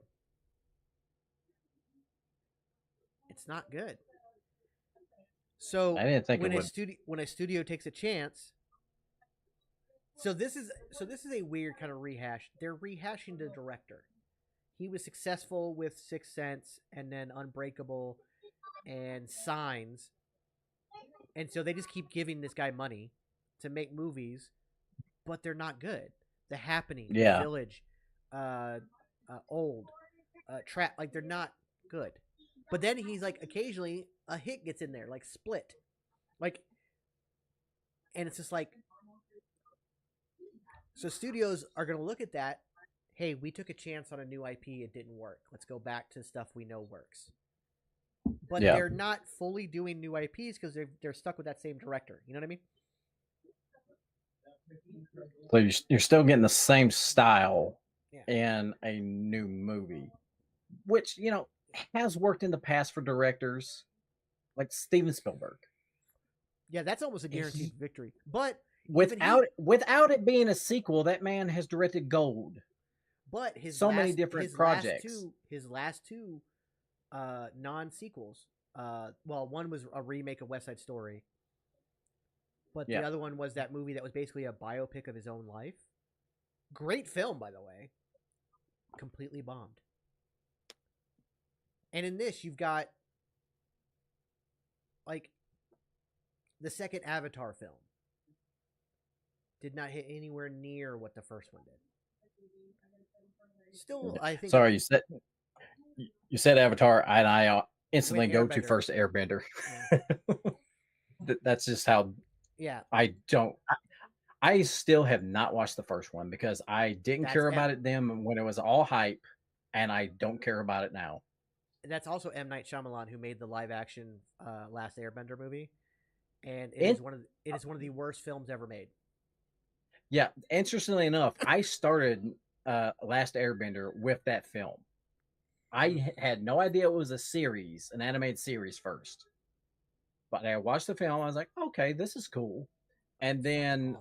It's not good. So I didn't think when a studio takes a chance. So this is a weird kind of rehash. They're rehashing the director. He was successful with Sixth Sense and then Unbreakable and Signs. And so they just keep giving this guy money to make movies, but they're not good. The Happening, The Village, Old, Trap, like they're not good. But then he's like, occasionally a hit gets in there, like Split. Like, and it's just like, so studios are going to look at that. Hey, we took a chance on a new IP. It didn't work. Let's go back to stuff we know works. But they're not fully doing new IPs because they're stuck with that same director. You know what I mean? So you're still getting the same style in a new movie, which, has worked in the past for directors like Steven Spielberg. Yeah, that's almost a guaranteed victory. But without it being a sequel, that man has directed gold. But many different projects. His last two non-sequels. Well, one was a remake of West Side Story. But the other one was that movie that was basically a biopic of his own life. Great film, by the way. Completely bombed. And in this, you've got like the second Avatar film. Did not hit anywhere near what the first one did. Still, I think. Sorry, you said Avatar, and I instantly go to first Airbender. Yeah. That's just how. Yeah. I still have not watched the first one because I didn't care about it then when it was all hype, and I don't care about it now. That's also M. Night Shyamalan, who made the live-action Last Airbender movie, and it is one of the worst films ever made. Yeah, interestingly enough, I started Last Airbender with that film. I had no idea it was a series, an animated series first. But I watched the film. I was like, okay, this is cool. And then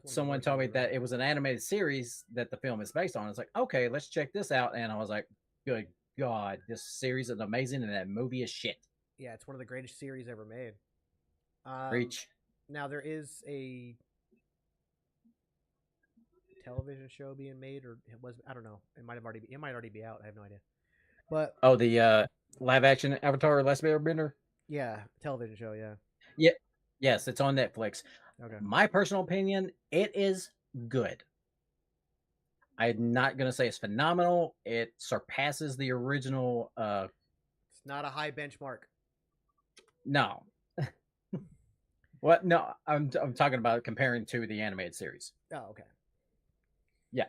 someone told me that it was an animated series that the film is based on. I was like, okay, let's check this out. And I was like, good God, this series is amazing, and that movie is shit. Yeah, it's one of the greatest series ever made. Reach. Now there is a television show being made, or it was, I don't know. It might already be out. I have no idea. But the live action Avatar Last Airbender. Yeah, television show. Yeah. Yeah. Yes, it's on Netflix. Okay. My personal opinion, it is good. I'm not gonna say it's phenomenal. It surpasses the original. It's not a high benchmark. No. What? No, I'm talking about comparing to the animated series. Oh, okay. Yeah.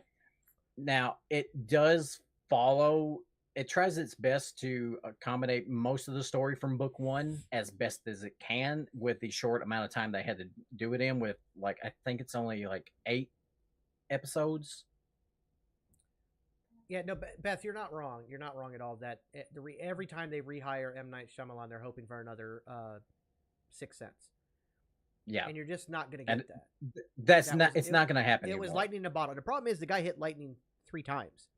Now it does follow. It tries its best to accommodate most of the story from book one as best as it can with the short amount of time they had to do it in. With like, I think it's only like 8 episodes. Yeah, no, Beth, you're not wrong. You're not wrong at all. That every time they rehire M. Night Shyamalan, they're hoping for another Sixth Sense. Yeah, and you're just not going to get that. It's not going to happen. It was lightning in a bottle. The problem is the guy hit lightning 3 times.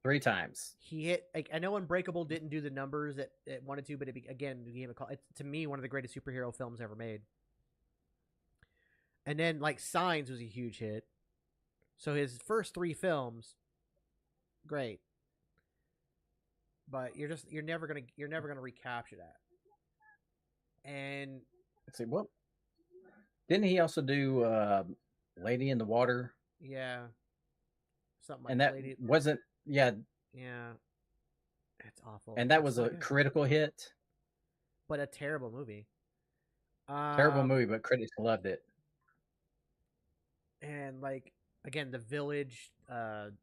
3 times. He hit. Like, I know Unbreakable didn't do the numbers that it wanted to, but it became a call. It's, to me, one of the greatest superhero films ever made. And then like Signs was a huge hit. So his first 3 films, great. But you're never gonna recapture that. And let's see, what didn't he also do? Lady in the Water. Yeah, something like and that Lady... wasn't. Yeah, it's awful. And that was a critical hit, but a terrible movie. Terrible movie, but critics loved it. And like again, The Village, The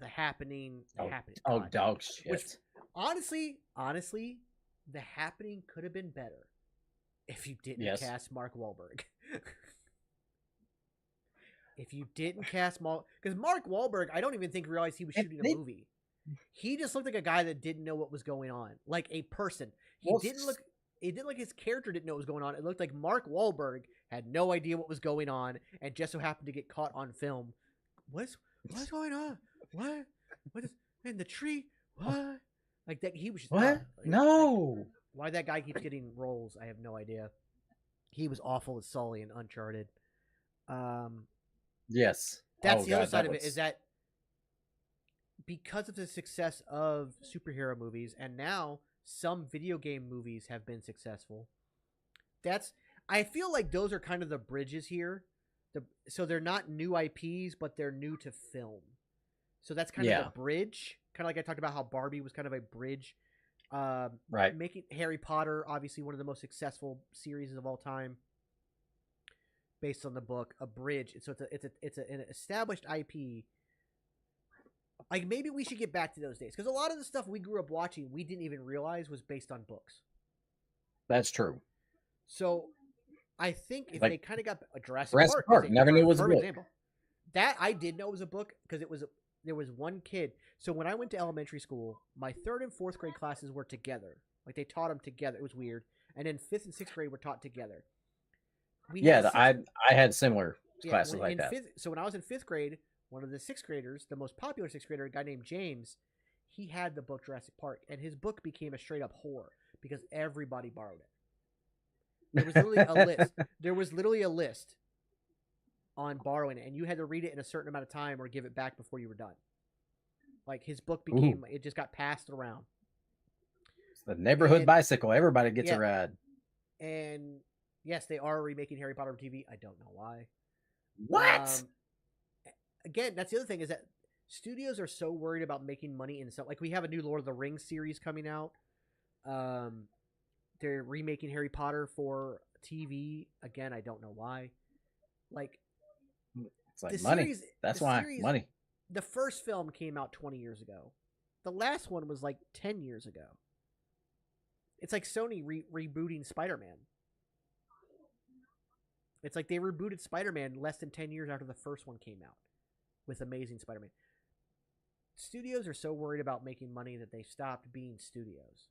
Happening, dog shit. Which honestly, The Happening could have been better if you didn't cast Mark Wahlberg. If you didn't cast because Mark Wahlberg, I don't even think realized he was shooting a movie. He just looked like a guy that didn't know what was going on, like a person. It didn't look like his character didn't know what was going on. It looked like Mark Wahlberg had no idea what was going on and just so happened to get caught on film. What's going on? What is in the tree? What? Like that? He was just what? No. Like, why that guy keeps getting roles? I have no idea. He was awful as Sully in Uncharted. Yes. That's the other side of it, is that because of the success of superhero movies, and now some video game movies have been successful. I feel like those are kind of the bridges here. So they're not new IPs, but they're new to film. So that's kind of the bridge. Kind of like I talked about how Barbie was kind of a bridge. Right. Making Harry Potter, obviously one of the most successful series of all time, based on the book, a bridge. So it's an established IP. Like maybe we should get back to those days, because a lot of the stuff we grew up watching, we didn't even realize was based on books. That's true. So I think if they kind of got a Jurassic Park, never knew it was a book. Example, that I did know it was a book because there was one kid. So when I went to elementary school, my 3rd and 4th grade classes were together. Like they taught them together. It was weird. And then 5th and 6th grade were taught together. I had similar classes like that. So when I was in 5th grade, one of the 6th graders, the most popular 6th grader, a guy named James, he had the book Jurassic Park, and his book became a straight up horror because everybody borrowed it. There was literally a list. There was literally a list on borrowing it, and you had to read it in a certain amount of time or give it back before you were done. Like his book became, it just got passed around. It's the neighborhood bicycle. Everybody gets a ride. And yes, they are remaking Harry Potter on TV. I don't know why. What? Again, that's the other thing, is that studios are so worried about making money in stuff. Like we have a new Lord of the Rings series coming out. They're remaking Harry Potter for TV. Again, I don't know why. Like, it's like money. That's why money. The first film came out 20 years ago. The last one was like 10 years ago. It's like Sony rebooting Spider-Man. It's like they rebooted Spider-Man less than 10 years after the first one came out with Amazing Spider-Man. Studios are so worried about making money that they stopped being studios.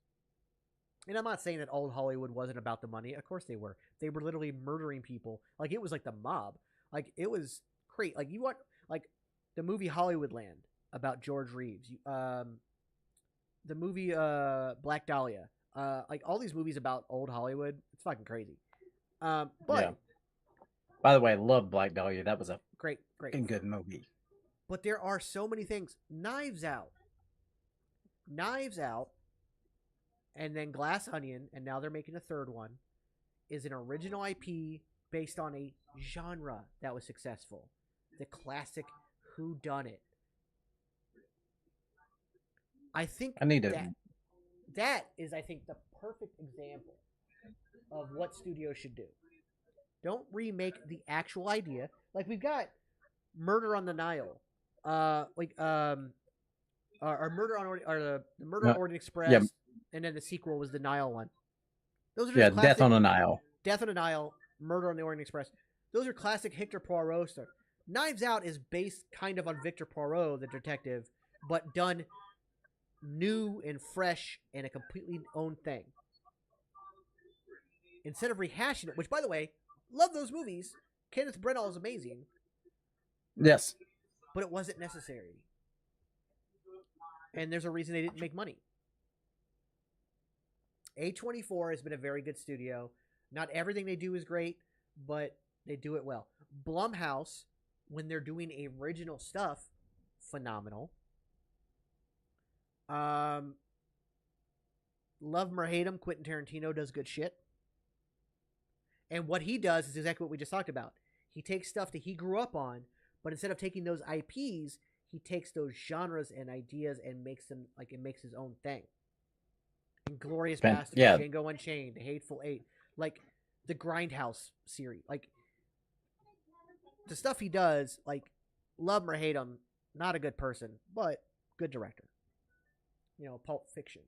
And I'm not saying that old Hollywood wasn't about the money. Of course they were. They were literally murdering people. Like, it was like the mob. Like, it was great. Like, you want, like, the movie Hollywoodland about George Reeves. The movie Black Dahlia. Like, all these movies about old Hollywood. It's fucking crazy. But Yeah. By the way, I love Black Dahlia. That was a great fucking good movie. But there are so many things. Knives Out, and then Glass Onion, and now they're making a third one, is an original IP based on a genre that was successful. The classic whodunit. I think that is, I think, the perfect example of what studios should do. Don't remake the actual idea. Like, we've got Murder on the Nile, or Murder on the Murder on Orient Express, yeah. and then the sequel was the Nile one. Those are just Death on the Nile. Death on the Nile, Murder on the Orient Express. Those are classic Hector Poirot stuff. Knives Out is based kind of on Victor Poirot, the detective, but done new and fresh and a completely own thing. Instead of rehashing it, which, by the way, love those movies. Kenneth Branagh is amazing. Yes. But it wasn't necessary. And there's a reason they didn't make money. A24 has been a very good studio. Not everything they do is great, but they do it well. Blumhouse, when they're doing original stuff, phenomenal. Love 'em or hate 'em, Quentin Tarantino does good shit. And what he does is exactly what we just talked about. He takes stuff that he grew up on, but instead of taking those IPs, he takes those genres and ideas and makes them, like, it makes his own thing. Inglourious Basterds, yeah. Django Unchained, The Hateful Eight, like the Grindhouse series, like the stuff he does. Like, love him or hate him, not a good person, but good director. You know, Pulp Fiction.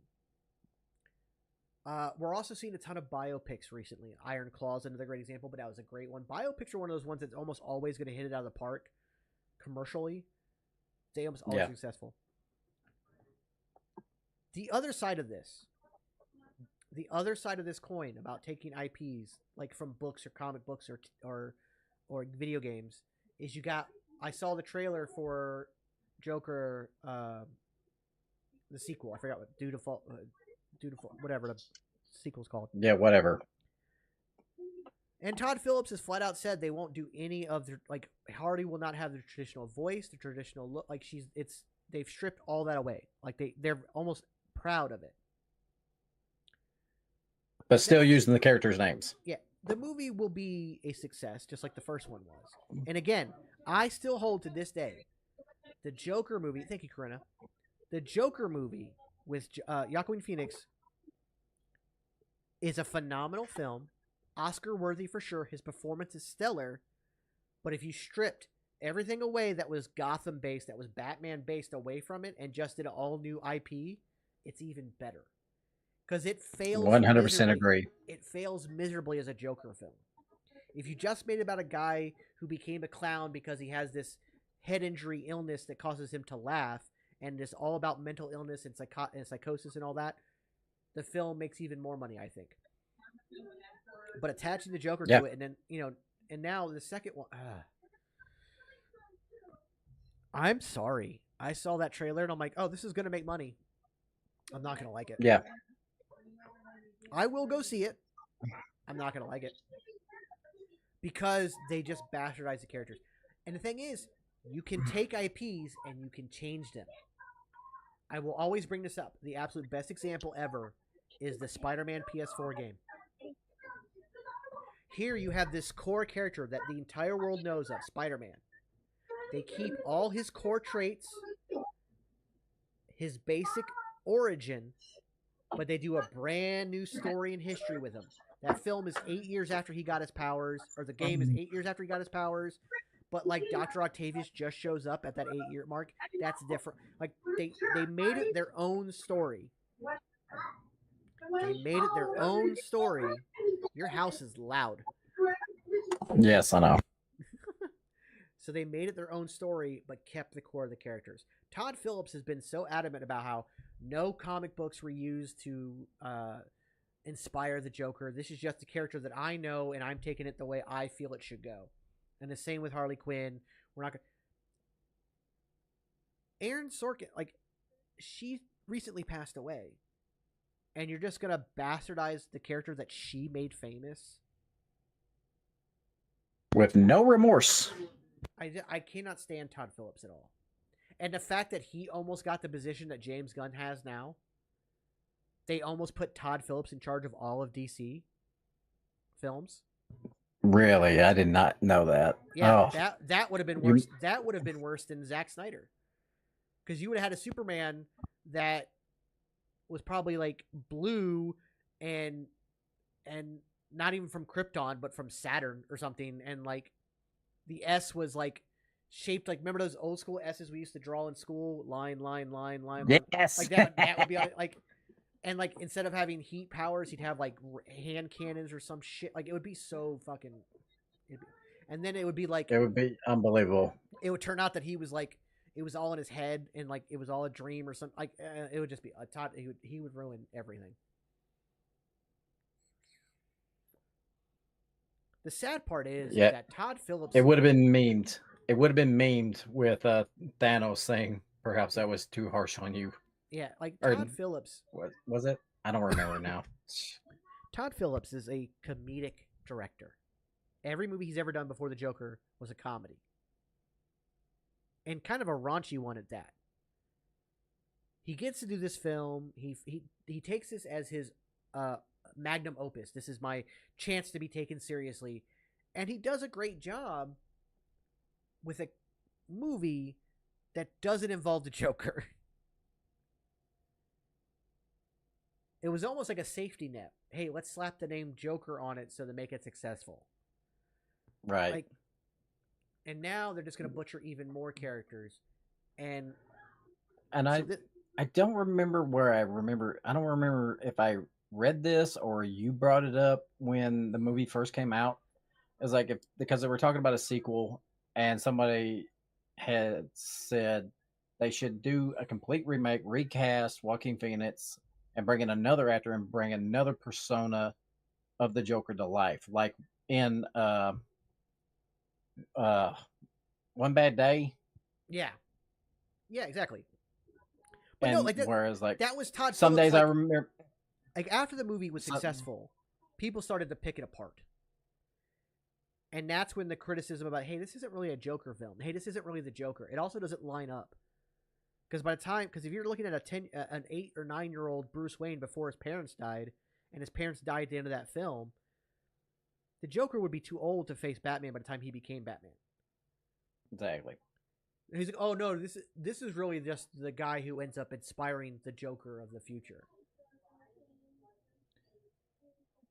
We're also seeing a ton of biopics recently. Iron Claw is another great example, but that was a great one. Biopics are one of those ones that's almost always going to hit it out of the park commercially. They almost always successful. The other side of this coin about taking IPs, like from books or comic books or video games, is I saw the trailer for Joker, the sequel. I forgot what Dutiful, whatever the sequel's called. Yeah, whatever. And Todd Phillips has flat out said they won't do any of their, like, Hardy will not have the traditional voice, the traditional look. Like, they've stripped all that away. Like, they're almost proud of it. But still using the characters' names. Yeah. The movie will be a success, just like the first one was. And again, I still hold to this day, the Joker movie, thank you, Corinna, the Joker movie with Joaquin Phoenix is a phenomenal film. Oscar worthy for sure. His performance is stellar. But if you stripped everything away that was Gotham based, that was Batman based away from it, and just did an all new IP, it's even better. Because it fails. 100% agree. It fails miserably as a Joker film. If you just made it about a guy who became a clown because he has this head injury illness that causes him to laugh, and it's all about mental illness and psychosis and all that, the film makes even more money, I think. But attaching the Joker to it, and then, and now the second one. I'm sorry. I saw that trailer and I'm like, oh, this is going to make money. I'm not going to like it. Yeah. I will go see it. I'm not going to like it. Because they just bastardize the characters. And the thing is, you can take IPs and you can change them. I will always bring this up. The absolute best example ever is the Spider-Man PS4 game. Here you have this core character that the entire world knows of, Spider-Man. They keep all his core traits, his basic origin, but they do a brand new story and history with him. That film is 8 years after he got his powers, or the game is 8 years after he got his powers, but like Dr. Octavius just shows up at that 8-year mark. That's different. Like they made it their own story. They made it their own story. Your house is loud. Yes, I know. So they made it their own story, but kept the core of the characters. Todd Phillips has been so adamant about how no comic books were used to inspire the Joker. This is just a character that I know, and I'm taking it the way I feel it should go. And the same with Harley Quinn. We're not going to... Aaron Sorkin, like, she recently passed away. And you're just going to bastardize the character that she made famous? With no remorse. I cannot stand Todd Phillips at all. And the fact that he almost got the position that James Gunn has now, they almost put Todd Phillips in charge of all of DC films. Really? I did not know that. Yeah, oh. that would have been worse. That would have been worse than Zack Snyder. Because you would have had a Superman that was probably like blue and not even from Krypton, but from Saturn or something, and like the S was like shaped like, remember those old school S's we used to draw in school? Line. Yes. Like that would be like, and like instead of having heat powers, he'd have like hand cannons or some shit. Like it would be so fucking. And then it would be like, it would be unbelievable. It would turn out that he was like, it was all in his head and like it was all a dream or something. Like it would just be a Todd. He would ruin everything. The sad part is that Todd Phillips... It would have been memed. It would have been memed with Thanos saying, perhaps that was too harsh on you. Yeah, like Todd Phillips... What was it? I don't remember now. Todd Phillips is a comedic director. Every movie he's ever done before the Joker was a comedy. And kind of a raunchy one at that. He gets to do this film. He takes this as his... magnum opus. This is my chance to be taken seriously, and he does a great job with a movie that doesn't involve the Joker. It was almost like a safety net. Hey, let's slap the name Joker on it so to make it successful. Right. Like, and now they're just going to butcher even more characters, and I don't remember I don't remember if I read this or you brought it up when the movie first came out. It was like, because they were talking about a sequel and somebody had said they should do a complete remake, recast Joaquin Phoenix and bring in another actor and bring another persona of the Joker to life. Like in One Bad Day. Yeah, exactly. But and no, like whereas like that was Todd some Phillips, days like, I remember, like after the movie was successful, people started to pick it apart. And that's when the criticism about, hey, this isn't really a Joker film. Hey, this isn't really the Joker. It also doesn't line up. Because if you're looking at an 8 or 9-year-old Bruce Wayne before his parents died, and his parents died at the end of that film, the Joker would be too old to face Batman by the time he became Batman. Exactly. And he's like, oh no, this is really just the guy who ends up inspiring the Joker of the future.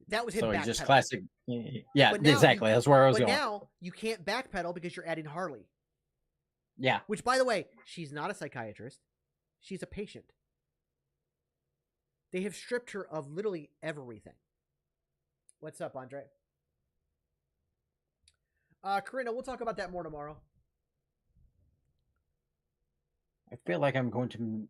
That was him. So backpedaling. he's just classic. Yeah, exactly. That's where I was going. But now you can't backpedal because you're adding Harley. Yeah. Which, by the way, she's not a psychiatrist. She's a patient. They have stripped her of literally everything. What's up, Andre? Corinna, we'll talk about that more tomorrow. I feel like I'm going to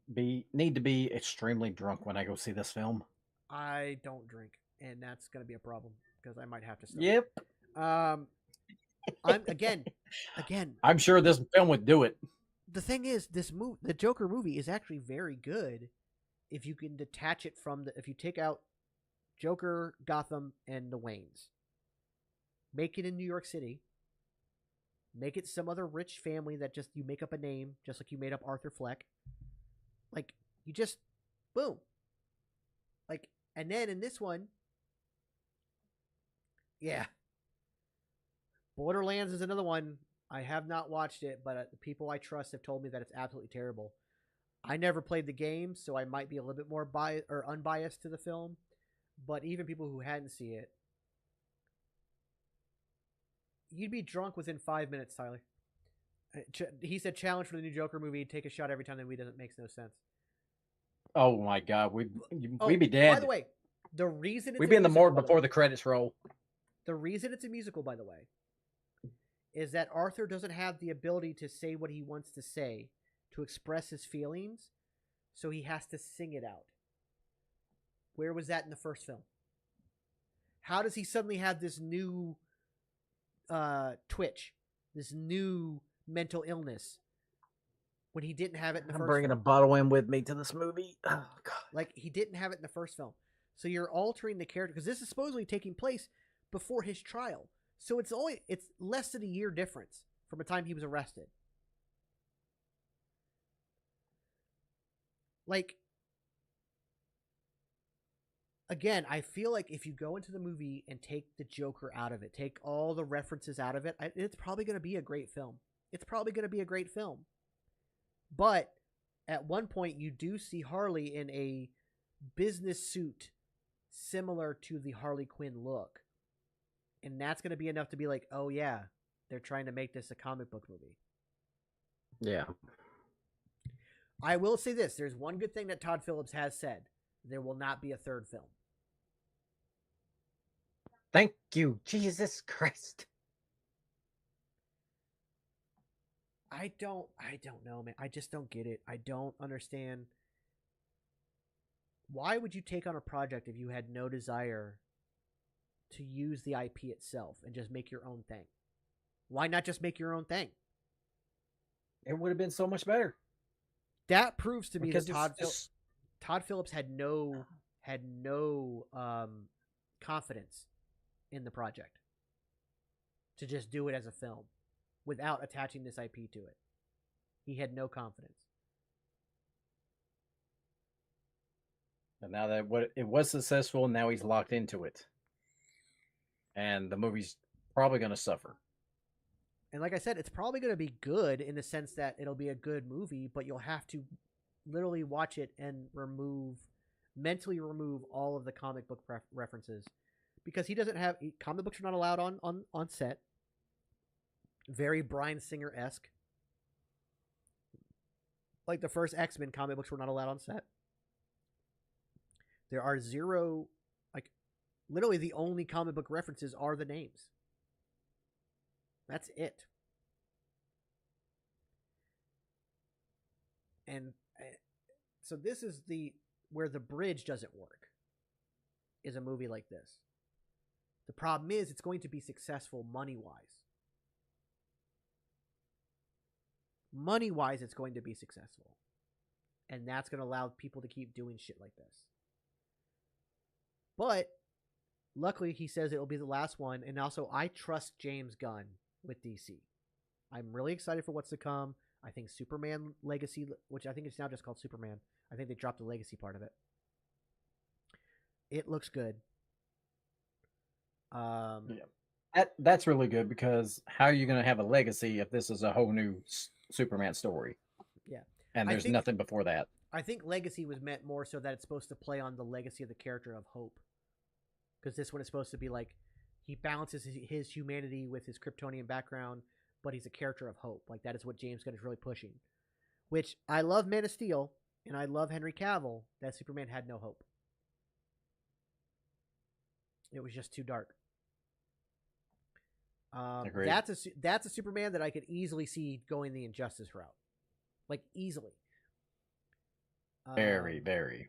need to be extremely drunk when I go see this film. I don't drink, and that's going to be a problem because I might have to stop. Yep. I'm again. I'm sure this film would do it. The thing is, the Joker movie is actually very good if you can detach it from if you take out Joker, Gotham, and the Waynes. Make it in New York City. Make it some other rich family that just you make up a name, just like you made up Arthur Fleck. Like you just boom. Like, and then in this one, yeah. Borderlands is another one. I have not watched it, but the people I trust have told me that it's absolutely terrible. I never played the game, so I might be a little bit more biased or unbiased to the film. But even people who hadn't seen it, you'd be drunk within 5 minutes, Tyler. He said, challenge for the new Joker movie, take a shot every time the movie doesn't make no sense. Oh my God, we'd be dead. By the way, the reason we'd be in the morgue before the credits roll. The reason it's a musical, by the way, is that Arthur doesn't have the ability to say what he wants to say, to express his feelings, so he has to sing it out. Where was that in the first film? How does he suddenly have this new twitch, this new mental illness, when he didn't have it in the first film? I'm bringing a bottle in with me to this movie. Oh, God. Like, he didn't have it in the first film. So you're altering the character, because this is supposedly taking place before his trial. So it's less than a year difference from the time he was arrested. Like, again, I feel like if you go into the movie and take the Joker out of it, take all the references out of it, it's probably going to be a great film. It's probably going to be a great film. But at one point, you do see Harley in a business suit similar to the Harley Quinn look. And that's going to be enough to be like, oh yeah, they're trying to make this a comic book movie. Yeah. I will say this. There's one good thing that Todd Phillips has said. There will not be a third film. Thank you, Jesus Christ. I don't know, man. I just don't get it. I don't understand. Why would you take on a project if you had no desire to use the IP itself and just make your own thing? Why not just make your own thing? It would have been so much better. That proves to me Because that Todd Phillips had no confidence in the project to just do it as a film without attaching this IP to it. He had no confidence. And now that it was successful, now he's locked into it. And the movie's probably going to suffer. And like I said, it's probably going to be good in the sense that it'll be a good movie, but you'll have to literally watch it and mentally remove all of the comic book references. Because he doesn't have... Comic books are not allowed on set. Very Bryan Singer-esque. Like the first X-Men comic books were not allowed on set. There are zero... Like, literally the only comic book references are the names. That's it. And so this is where the bridge doesn't work, is a movie like this. The problem is it's going to be successful money-wise. Money-wise, it's going to be successful. And that's going to allow people to keep doing shit like this. But luckily, he says it'll be the last one. And also, I trust James Gunn with DC. I'm really excited for what's to come. I think Superman Legacy, which I think it's now just called Superman. I think they dropped the Legacy part of it. It looks good. Yeah. That's really good, because how are you going to have a legacy if this is a whole new Superman story? Yeah. And there's nothing before that. I think Legacy was meant more so that it's supposed to play on the legacy of the character of Hope. Because this one is supposed to be like, he balances his humanity with his Kryptonian background, but he's a character of hope. Like, that is what James Gunn is really pushing. Which, I love Man of Steel, and I love Henry Cavill, that Superman had no hope. It was just too dark. Agreed. That's a Superman that I could easily see going the Injustice route. Like, easily. Very, very.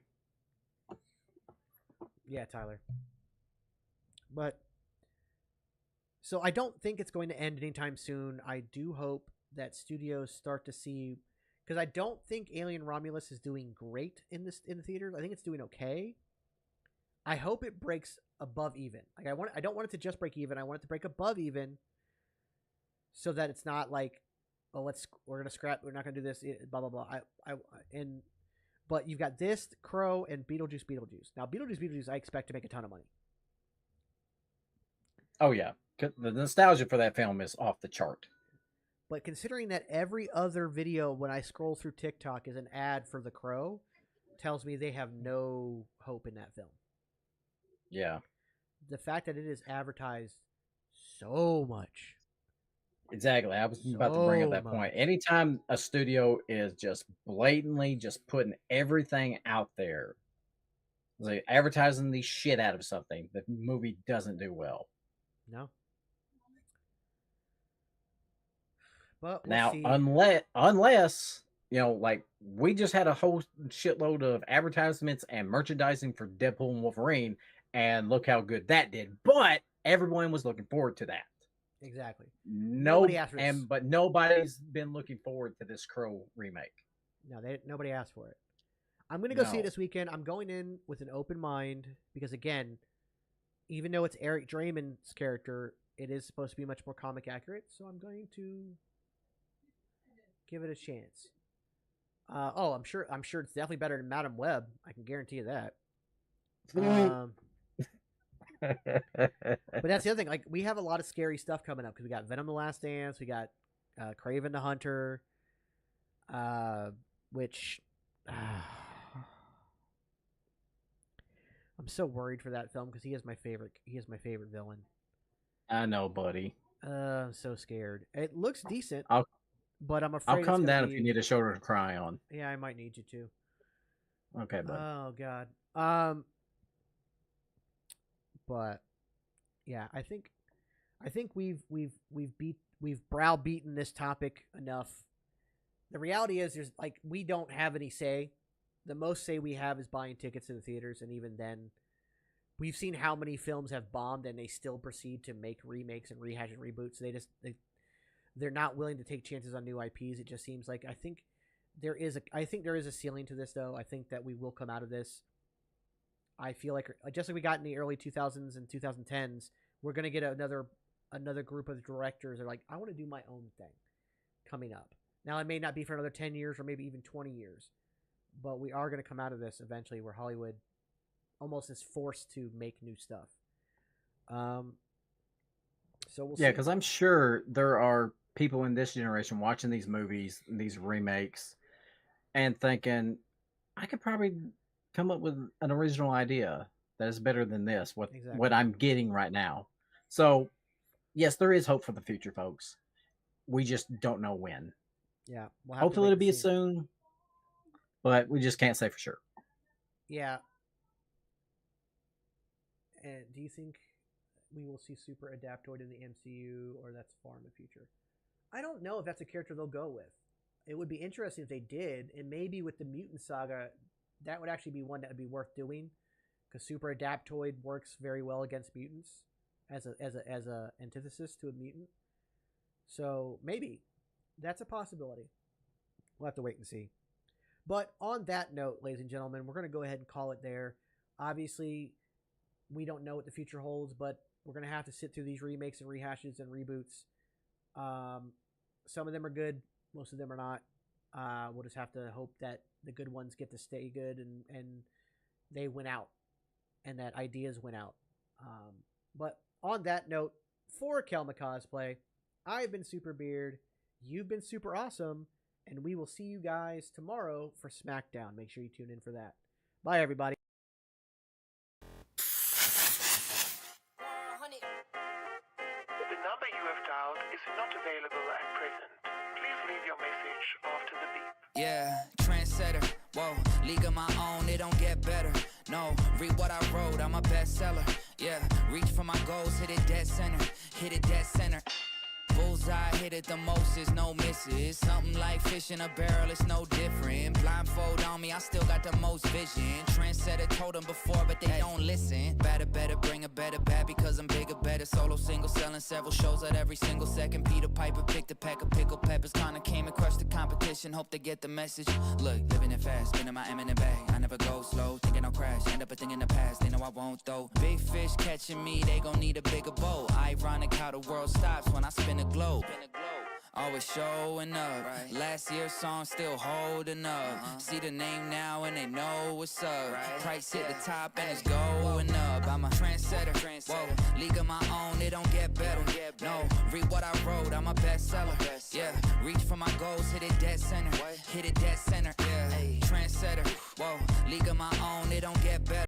Yeah, Tyler. But, so I don't think it's going to end anytime soon. I do hope that studios start to see, because I don't think Alien Romulus is doing great in the theaters. I think it's doing okay. I hope it breaks above even. Like, I don't want it to just break even. I want it to break above even, so that it's not like, oh, we're gonna scrap. We're not gonna do this. Blah blah blah. But you've got this, Crow, and Beetlejuice. Now, Beetlejuice, I expect to make a ton of money. Oh yeah, the nostalgia for that film is off the chart. But considering that every other video when I scroll through TikTok is an ad for The Crow, tells me they have no hope in that film. Yeah. The fact that it is advertised so much. Exactly. I was about to bring up that point. Anytime a studio is just blatantly just putting everything out there, like advertising the shit out of something, the movie doesn't do well. No. But we'll Now, see. unless like we just had a whole shitload of advertisements and merchandising for Deadpool and Wolverine, and look how good that did. But everyone was looking forward to that. Exactly. Nobody asked for this. but nobody's been looking forward to this Crow remake. No, nobody asked for it. I'm gonna go see No. it this weekend. I'm going in with an open mind because, again, even though it's Eric Draymond's character, it is supposed to be much more comic accurate. So I'm going to give it a chance. I'm sure it's definitely better than Madam Web. I can guarantee you that. But that's the other thing. Like, we have a lot of scary stuff coming up because we got Venom: The Last Dance, we got Kraven the Hunter, which I'm so worried for that film because he is my favorite. He is my favorite villain. I know, buddy. I'm so scared. It looks decent, I'll but I'm afraid I'll it's come gonna down be... if you need a shoulder to cry on. Yeah, I might need you to. Okay, bud. Oh God. But yeah, I think we've browbeaten this topic enough. The reality is, there's like, we don't have any say. The most say we have is buying tickets to the theaters, and even then, we've seen how many films have bombed, and they still proceed to make remakes and rehash and reboots. They're not willing to take chances on new IPs. It just seems like I think there is a ceiling to this, though. I think that we will come out of this. I feel like, just like we got in the early 2000s and 2010s, we're gonna get another group of directors that are like, I want to do my own thing coming up. Now, it may not be for another 10 years or maybe even 20 years, but we are going to come out of this eventually where Hollywood almost is forced to make new stuff. So we'll see. Yeah, because I'm sure there are people in this generation watching these movies, these remakes, and thinking, I could probably come up with an original idea that is better than this, what I'm getting right now. So, yes, there is hope for the future, folks. We just don't know when. Yeah. We'll Hopefully it'll be soon, but we just can't say for sure. Yeah. And do you think we will see Super Adaptoid in the MCU, or that's far in the future? I don't know if that's a character they'll go with. It would be interesting if they did, and maybe with the Mutant Saga, that would actually be one that would be worth doing, because Super Adaptoid works very well against mutants as a antithesis to a mutant. So maybe that's a possibility. We'll have to wait and see. But on that note, ladies and gentlemen, we're going to go ahead and call it there. Obviously, we don't know what the future holds, but we're going to have to sit through these remakes and rehashes and reboots. Some of them are good. Most of them are not. We'll just have to hope that the good ones get to stay good and they win out and that ideas win out. But on that note, for Kelma Cosplay, I've been Super Beard. You've been super awesome. And we will see you guys tomorrow for SmackDown. Make sure you tune in for that. Bye, everybody. The number you have dialed is not available at present. Please leave your message after the beep. Yeah, trendsetter, whoa, league of my own, it don't get better. No, read what I wrote, I'm a bestseller. Yeah, reach for my goals, hit it dead center, hit it dead center. Bullseye, hit it the most, is no misses. Something like fish in a barrel, it's no different. Blindfold on me, I still got the most vision. Trendsetter told them before, but they don't listen. Better, bring a better bad because I'm bigger, better. Solo, single, selling several shows at every single second. Peter Piper picked a pack of pickled peppers. Kinda came and crushed the competition, hope they get the message. Look, living it fast, spinning my M in the bag. I never go slow, thinking I'll crash. End up a thing in the past, they know I won't though. Big fish catching me, they gon' need a bigger boat. Ironic how the world stops when I spin a globe. Always showing up. Right. Last year's song still holding up. See the name now and they know what's up. Right. Price hit the top and it's going up. I'm a trendsetter. Whoa, league of my own, it don't get better. No, read what I wrote, I'm a bestseller. Yeah, reach for my goals, hit it dead center. Hit it dead center. Yeah, trendsetter. Whoa, league of my own, it don't get better.